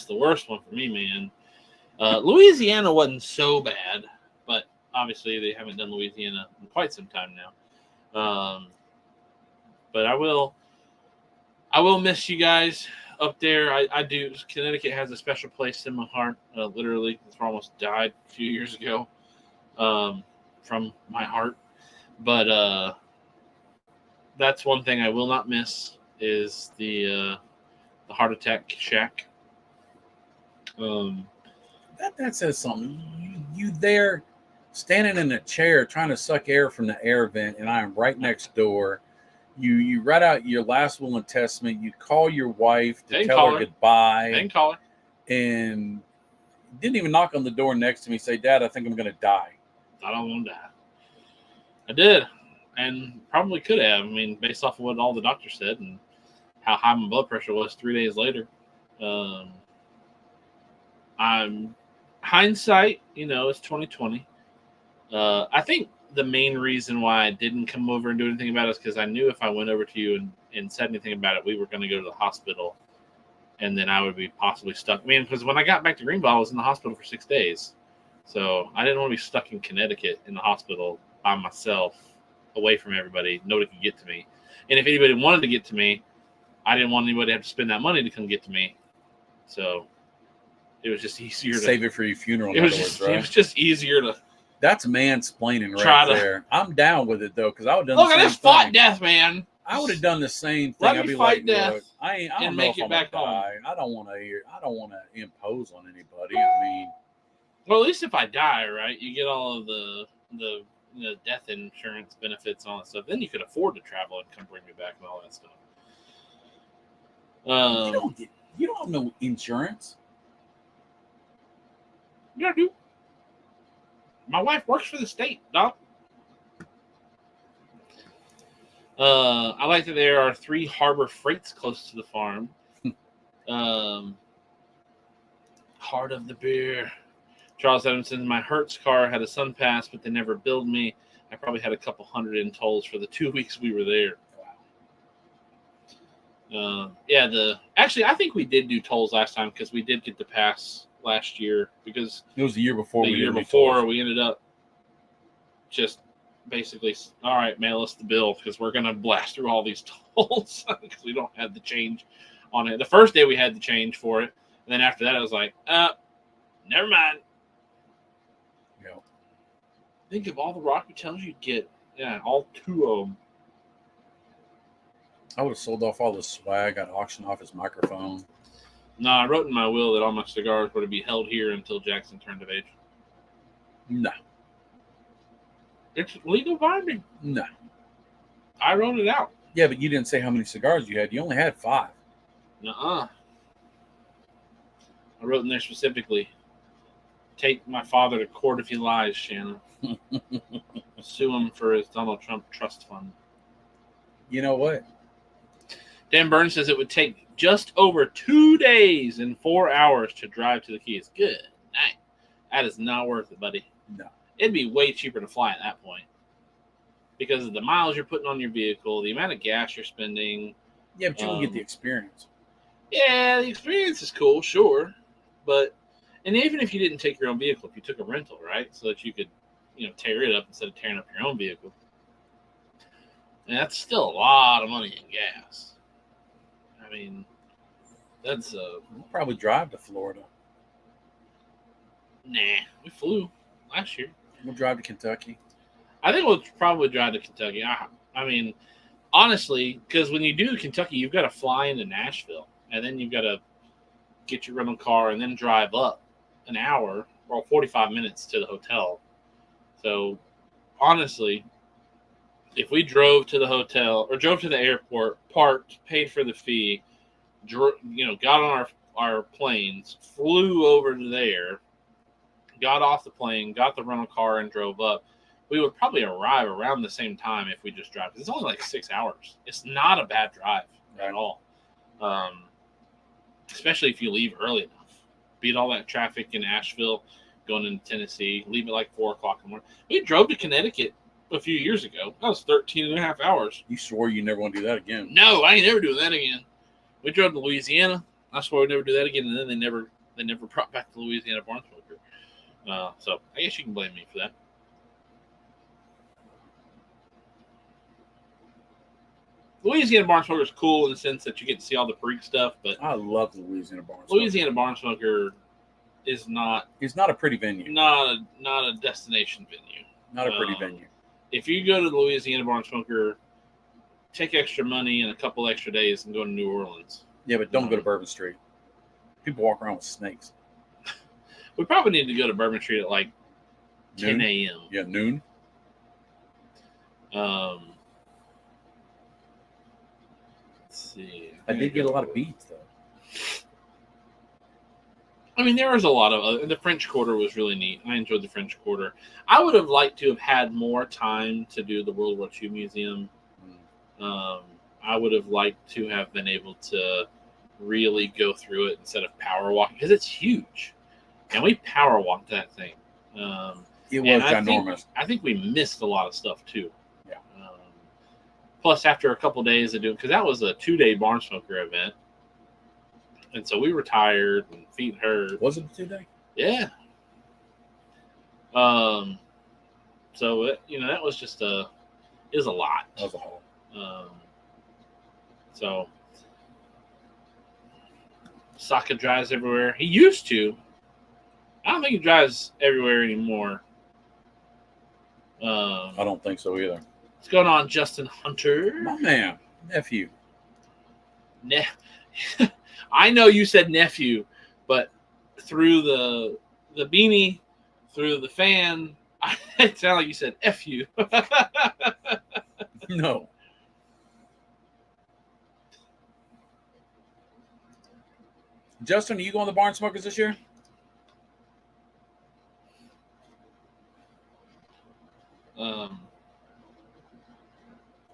worst one for me, man. Louisiana wasn't so bad, but obviously they haven't done Louisiana in quite some time now. But I will miss you guys up there. I do. Connecticut has a special place in my heart. Literally, it's almost died a few years ago from my heart. But that's one thing I will not miss is the Heart Attack Shack. That says something. You there standing in a chair trying to suck air from the air vent, and I am right next door. You write out your last will and testament. You call your wife to tell her goodbye. Didn't call her. And didn't even knock on the door next to me. Say, Dad, I think I'm going to die. Thought I was going to die. I did, and probably could have. I mean, based off of what all the doctors said and how high my blood pressure was 3 days later. I'm hindsight, it's 2020. I think the main reason why I didn't come over and do anything about it is because I knew if I went over to you and said anything about it, we were going to go to the hospital, and then I would be possibly stuck. I mean, because when I got back to Greenville, I was in the hospital for 6 days. So I didn't want to be stuck in Connecticut in the hospital by myself, away from everybody. Nobody could get to me. And if anybody wanted to get to me, I didn't want anybody to have to spend that money to come get to me. So it was just easier to save it for your funeral. It was just easier to. That's mansplaining right there. I'm down with it though, because I would have done. Look, I just fought death, man. I would have done the same thing. Let me fight death. I don't know if I'm gonna die. I don't want to impose on anybody. I mean, well, at least if I die, right, you get all of the death insurance benefits and all that stuff. Then you could afford to travel and come bring me back and all that stuff. You don't have no insurance. Yeah, I do. My wife works for the state, Doc. I like that there are 3 Harbor Freights close to the farm. Heart of the beer. Charles Evanson, my Hertz car had a Sun Pass, but they never billed me. I probably had a couple hundred in tolls for the 2 weeks we were there. Actually, I think we did do tolls last time because we did get the pass last year because it was the year before. We ended up just basically, all right, mail us the bill because we're gonna blast through all these tolls because we don't have the change on it. The first day we had the change for it, and then after that I was like, never mind. Yeah. Think of all the Rocky Towns you'd get. Yeah, all 2 of them. I would have sold off all the swag. I'd auction off his microphone. No, I wrote in my will that all my cigars were to be held here until Jackson turned of age. No. It's legal binding. No. I wrote it out. Yeah, but you didn't say how many cigars you had. You only had 5. Nuh-uh. I wrote in there specifically, take my father to court if he lies, Shannon. Sue him for his Donald Trump trust fund. You know what? Dan Burns says it would take just over 2 days and 4 hours to drive to the Keys. Good night. That is not worth it, buddy. No. It'd be way cheaper to fly at that point because of the miles you're putting on your vehicle, the amount of gas you're spending. Yeah, but you can get the experience. Yeah, the experience is cool, sure. And even if you didn't take your own vehicle, if you took a rental, right, so that you could, tear it up instead of tearing up your own vehicle. And that's still a lot of money in gas. I mean, that's we'll probably drive to Florida. Nah, we flew last year. We'll drive to Kentucky. I think we'll probably drive to Kentucky. I mean, honestly, because when you do Kentucky, you've got to fly into Nashville, and then you've got to get your rental car and then drive up an hour or 45 minutes to the hotel. So, honestly, if we drove to the hotel or drove to the airport, parked, paid for the fee, got on our planes, flew over to there, got off the plane, got the rental car, and drove up, we would probably arrive around the same time if we just drive. It's only like 6 hours. It's not a bad drive at all, especially if you leave early enough. Beat all that traffic in Asheville, going into Tennessee, leave at like 4 o'clock in the morning. We drove to Connecticut a few years ago. That was 13 and a half hours. You swore you never want to do that again. No, I ain't never doing that again. We drove to Louisiana. I swore we'd never do that again, and then they never brought back the Louisiana Barn Smoker. So I guess you can blame me for that. Louisiana Barn Smoker is cool in the sense that you get to see all the freak stuff, but I love the Louisiana Barn Smoker. Louisiana Barn Smoker is not. It's not a pretty venue. Not a destination venue. Not a pretty venue. If you go to the Louisiana Barn Smoker, take extra money and a couple extra days and go to New Orleans. Yeah, but don't go to Bourbon Street. People walk around with snakes. We probably need to go to Bourbon Street at like 10 a.m. Yeah, noon. Let's see. I did get a lot of beads, though. I mean, there was a lot of the French Quarter was really neat. I enjoyed the French Quarter. I would have liked to have had more time to do the World War II Museum. I would have liked to have been able to really go through it instead of power walking because it's huge, and we power walked that thing. It was ginormous. I think we missed a lot of stuff too. Yeah. Plus, after a couple days of doing, because that was a 2-day Barn Smoker event. And so we were tired and feet hurt. Was it a 2-day? Yeah. So that was just it was a lot. That was a haul. So Saka drives everywhere. He used to. I don't think he drives everywhere anymore. I don't think so either. What's going on, Justin Hunter? My man, nephew. I know you said nephew, but through the beanie, through the fan, it sounded like you said F you. No. Justin, are you going to the Barn Smokers this year?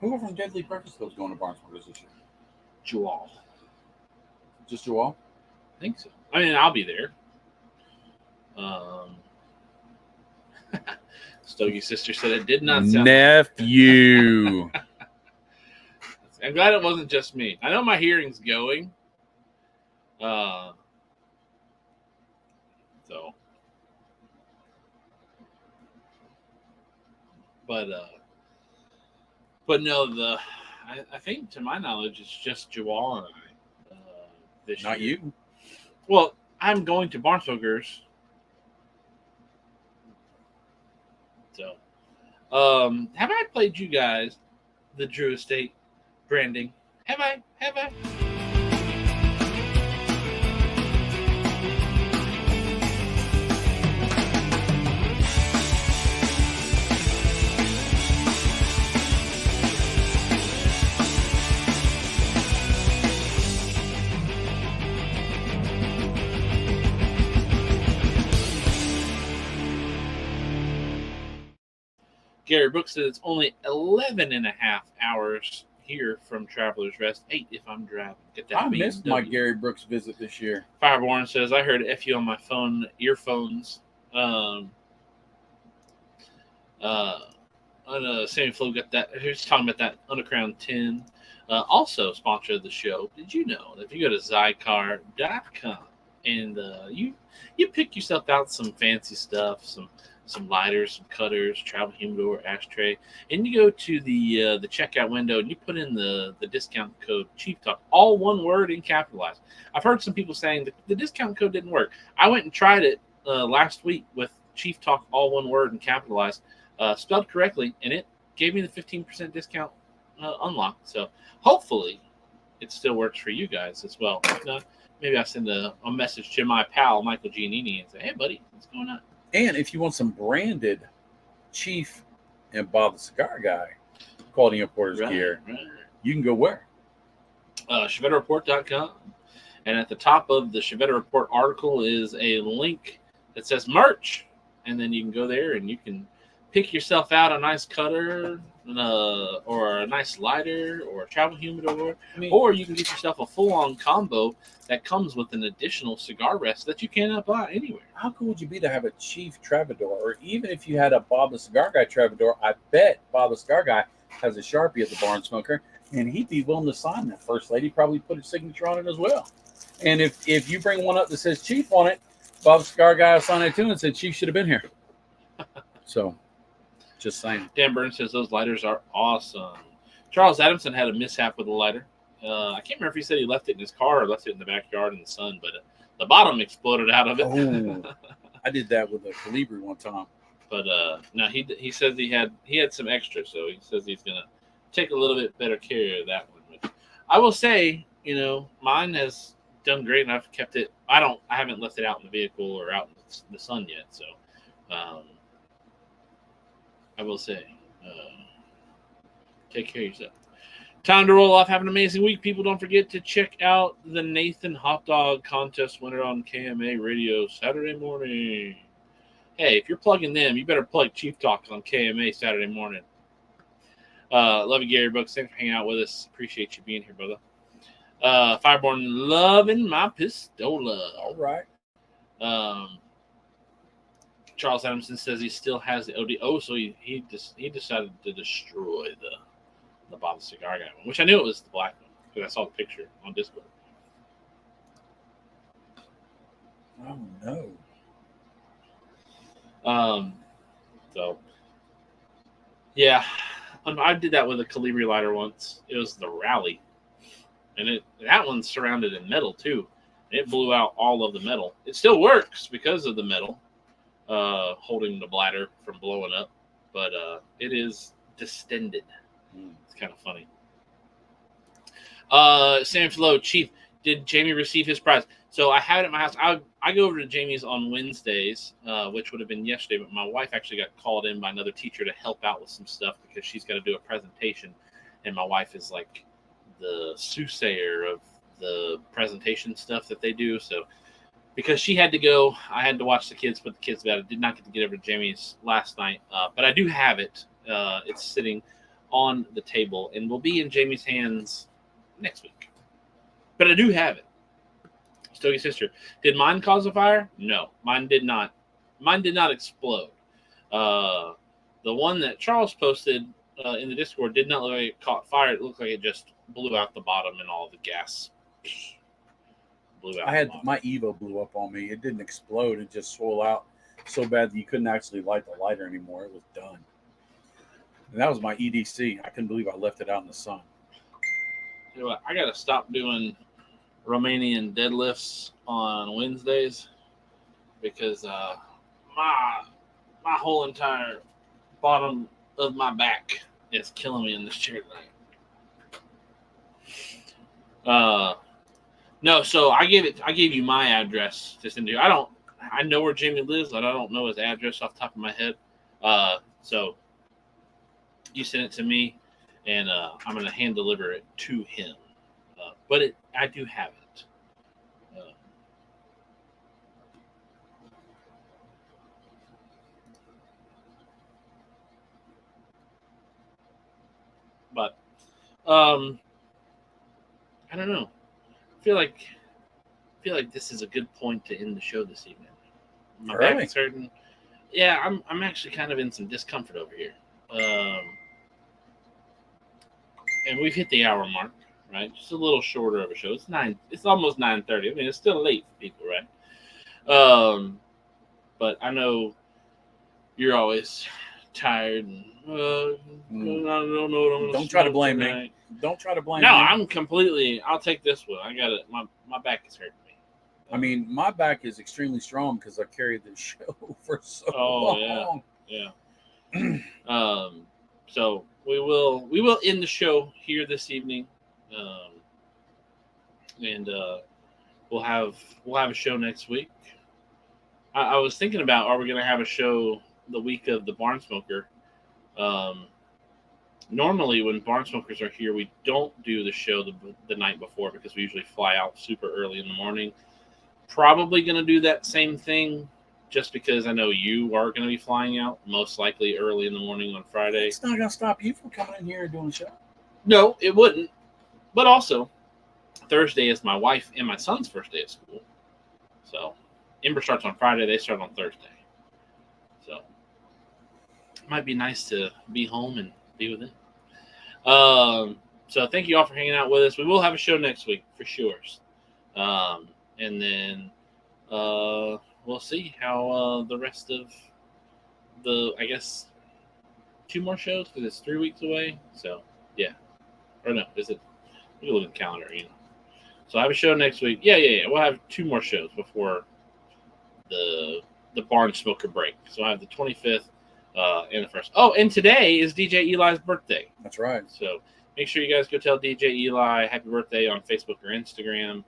Who from Deadly Breakfast Club is going to Barn Smokers this year? Joel. Just Joel? I think so. I mean, I'll be there. Stogie's sister said it did not sound. Nephew. I'm glad it wasn't just me. I know my hearing's going. So. But no, I think to my knowledge it's just Jawal and I this Not year. you. Well, I'm going to Barnsmokers. So, have I played you guys the Drew Estate branding? Have I? Gary Brooks says it's only 11 and a half hours here from Traveler's Rest. 8 if I'm driving. Get that I BMW. missed my Gary Brooks visit this year. Fireborn says, I heard FU on my phone, earphones. Sammy Flo got that. He's talking about that Underground 10. Also, sponsor of the show. Did you know that if you go to Zycar.com and you pick yourself out some fancy stuff, some lighters, some cutters, travel humidor, ashtray, and you go to the checkout window and you put in the discount code Chief Talk, all one word and capitalized. I've heard some people saying the discount code didn't work. I went and tried it last week with Chief Talk, all one word and capitalized, spelled correctly, and it gave me the 15% discount unlock. So hopefully it still works for you guys as well. If not, maybe I send a message to my pal Michael Giannini and say, hey buddy, what's going on? And if you want some branded Chief and Bob the Cigar Guy quality importers gear, you can go where? ChevetteReport.com. And at the top of the Chevette Report article is a link that says merch. And then you can go there and you can pick yourself out a nice cutter or a nice lighter or a travel humidor. Or you can get yourself a full-on combo that comes with an additional cigar rest that you cannot buy anywhere. How cool would you be to have a Chief Travador? Or even if you had a Bob the Cigar Guy Travador, I bet Bob the Cigar Guy has a Sharpie at the Barn Smoker, and he'd be willing to sign that. First lady probably put his signature on it as well. And if you bring one up that says Chief on it, Bob the Cigar Guy will sign it too and said Chief should have been here. So, just saying. Dan Burns says those lighters are awesome. Charles Adamson had a mishap with a lighter. I can't remember if he said he left it in his car or left it in the backyard in the sun, but the bottom exploded out of it. Oh, I did that with a Calibri one time. But no, he says he had some extra, so he says he's gonna take a little bit better care of that one. Which I will say, mine has done great, and I've kept it. I haven't left it out in the vehicle or out in the sun yet, so I will say, take care of yourself. Time to roll off. Have an amazing week. People, don't forget to check out the Nathan Hot Dog Contest winner on KMA Radio Saturday morning. Hey, if you're plugging them, you better plug Chief Talk on KMA Saturday morning. Love you, Gary Brooks. Thanks for hanging out with us. Appreciate you being here, brother. Fireborn, loving my pistola. All right. Charles Adamson says he still has the OD. Oh, so he decided to destroy the Bob the Cigar Guy one, which I knew it was the black one because I saw the picture on Discord. Oh no. So yeah, I did that with a Calibri lighter once. It was the Rally, and that one's surrounded in metal too. It blew out all of the metal. It still works because of the metal holding the bladder from blowing up, but it is distended. It's kind of funny. Sam Flo, Chief, did Jamie receive his prize? So I have it at my house. I go over to Jamie's on Wednesdays, which would have been yesterday, but my wife actually got called in by another teacher to help out with some stuff because she's got to do a presentation, and my wife is like the soothsayer of the presentation stuff that they do. So because she had to go, I had to watch the kids, put the kids to bed. I did not get to get over to Jamie's last night, but I do have it. It's sitting on the table and will be in Jamie's hands next week. But I do have it. Stogie's sister. Did mine cause a fire? No, mine did not. Mine did not explode. The one that Charles posted in the Discord did not look like it caught fire. It looked like it just blew out the bottom and all the gas blew out. I had my Evo blew up on me. It didn't explode. It just swelled out so bad that you couldn't actually light the lighter anymore. It was done. And that was my EDC. I couldn't believe I left it out in the sun. You know what? I got to stop doing Romanian deadlifts on Wednesdays because my whole entire bottom of my back is killing me in this chair tonight. No, so I gave you my address to send you. I know where Jamie lives, but I don't know his address off the top of my head. So you send it to me, and I'm going to hand deliver it to him. But I do have it. But I don't know. I feel like this is a good point to end the show this evening. My back is hurting. Yeah, I'm actually kind of in some discomfort over here. And we've hit the hour mark, right? Just a little shorter of a show. It's almost 9:30. I mean, it's still late for people, right? But I know you're always tired and I don't know what I'm gonna Don't try to blame tonight. me. Don't try to blame No, me. I'm completely. I'll take this one. I got it. My back is hurting me. I mean, my back is extremely strong because I carried this show for so long. Yeah. So we will end the show here this evening, and we'll have a show next week. I was thinking about, are we going to have a show the week of the Barn Smoker? Normally, when Barn Smokers are here, we don't do the show the night before because we usually fly out super early in the morning. Probably going to do that same thing just because I know you are going to be flying out, most likely early in the morning on Friday. It's not going to stop you from coming in here and doing a show. No, it wouldn't. But also, Thursday is my wife and my son's first day of school. So, Ember starts on Friday. They start on Thursday. So, it might be nice to be home and be with it. So, thank you all for hanging out with us. We will have a show next week for sure. And then we'll see how the rest of I guess, 2 more shows because it's 3 weeks away. So, yeah. Or no, is it? We look at the calendar, So I have a show next week. Yeah. We'll have 2 more shows before the Barn Smoker break. So I have the 25th and the 1st. Oh, and today is DJ Eli's birthday. That's right. So make sure you guys go tell DJ Eli happy birthday on Facebook or Instagram.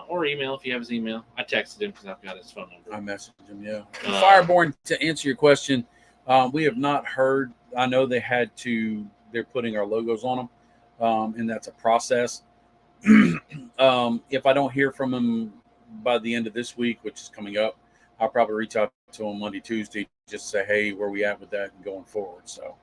Or email if you have his email. I texted him because I've got his phone number. I messaged him, yeah. Fireborn, to answer your question, we have not heard. I know they're putting our logos on them, and that's a process. If I don't hear from them by the end of this week, which is coming up, I'll probably reach out to them Monday, Tuesday, just say, hey, where we at with that and going forward. So,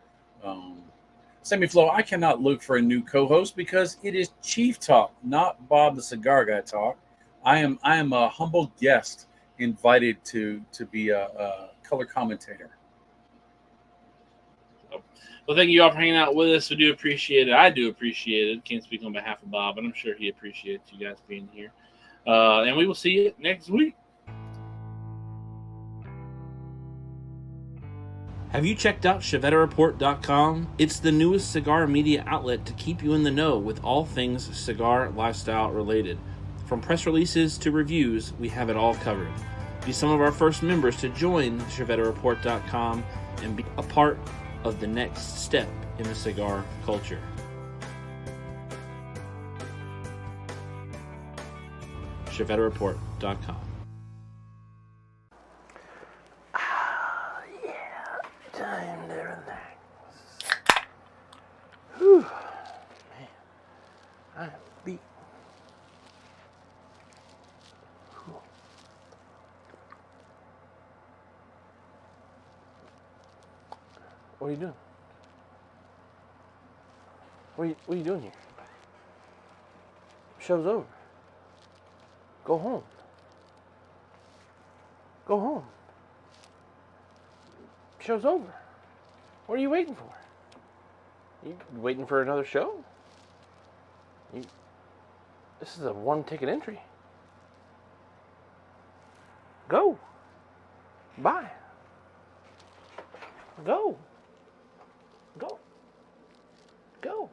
Semi-Flow, I cannot look for a new co-host because it is Chief Talk, not Bob the Cigar Guy Talk. I am a humble guest invited to be a color commentator. Well, thank you all for hanging out with us. We do appreciate it. I do appreciate it. Can't speak on behalf of Bob, but I'm sure he appreciates you guys being here. And we will see you next week. Have you checked out ChevetteReport.com? It's the newest cigar media outlet to keep you in the know with all things cigar lifestyle related. From press releases to reviews, we have it all covered. Be some of our first members to join ChevetteReport.com and be a part of the next step in the cigar culture. ChevetteReport.com. Time to relax. Whew. Man, I'm beat. Whew. What are you doing? What are you doing here? Show's over. Go home. Go home. Show's over. What are you waiting for? You waiting for another show? This is a one-ticket entry. Go. Bye. Go. Go. Go.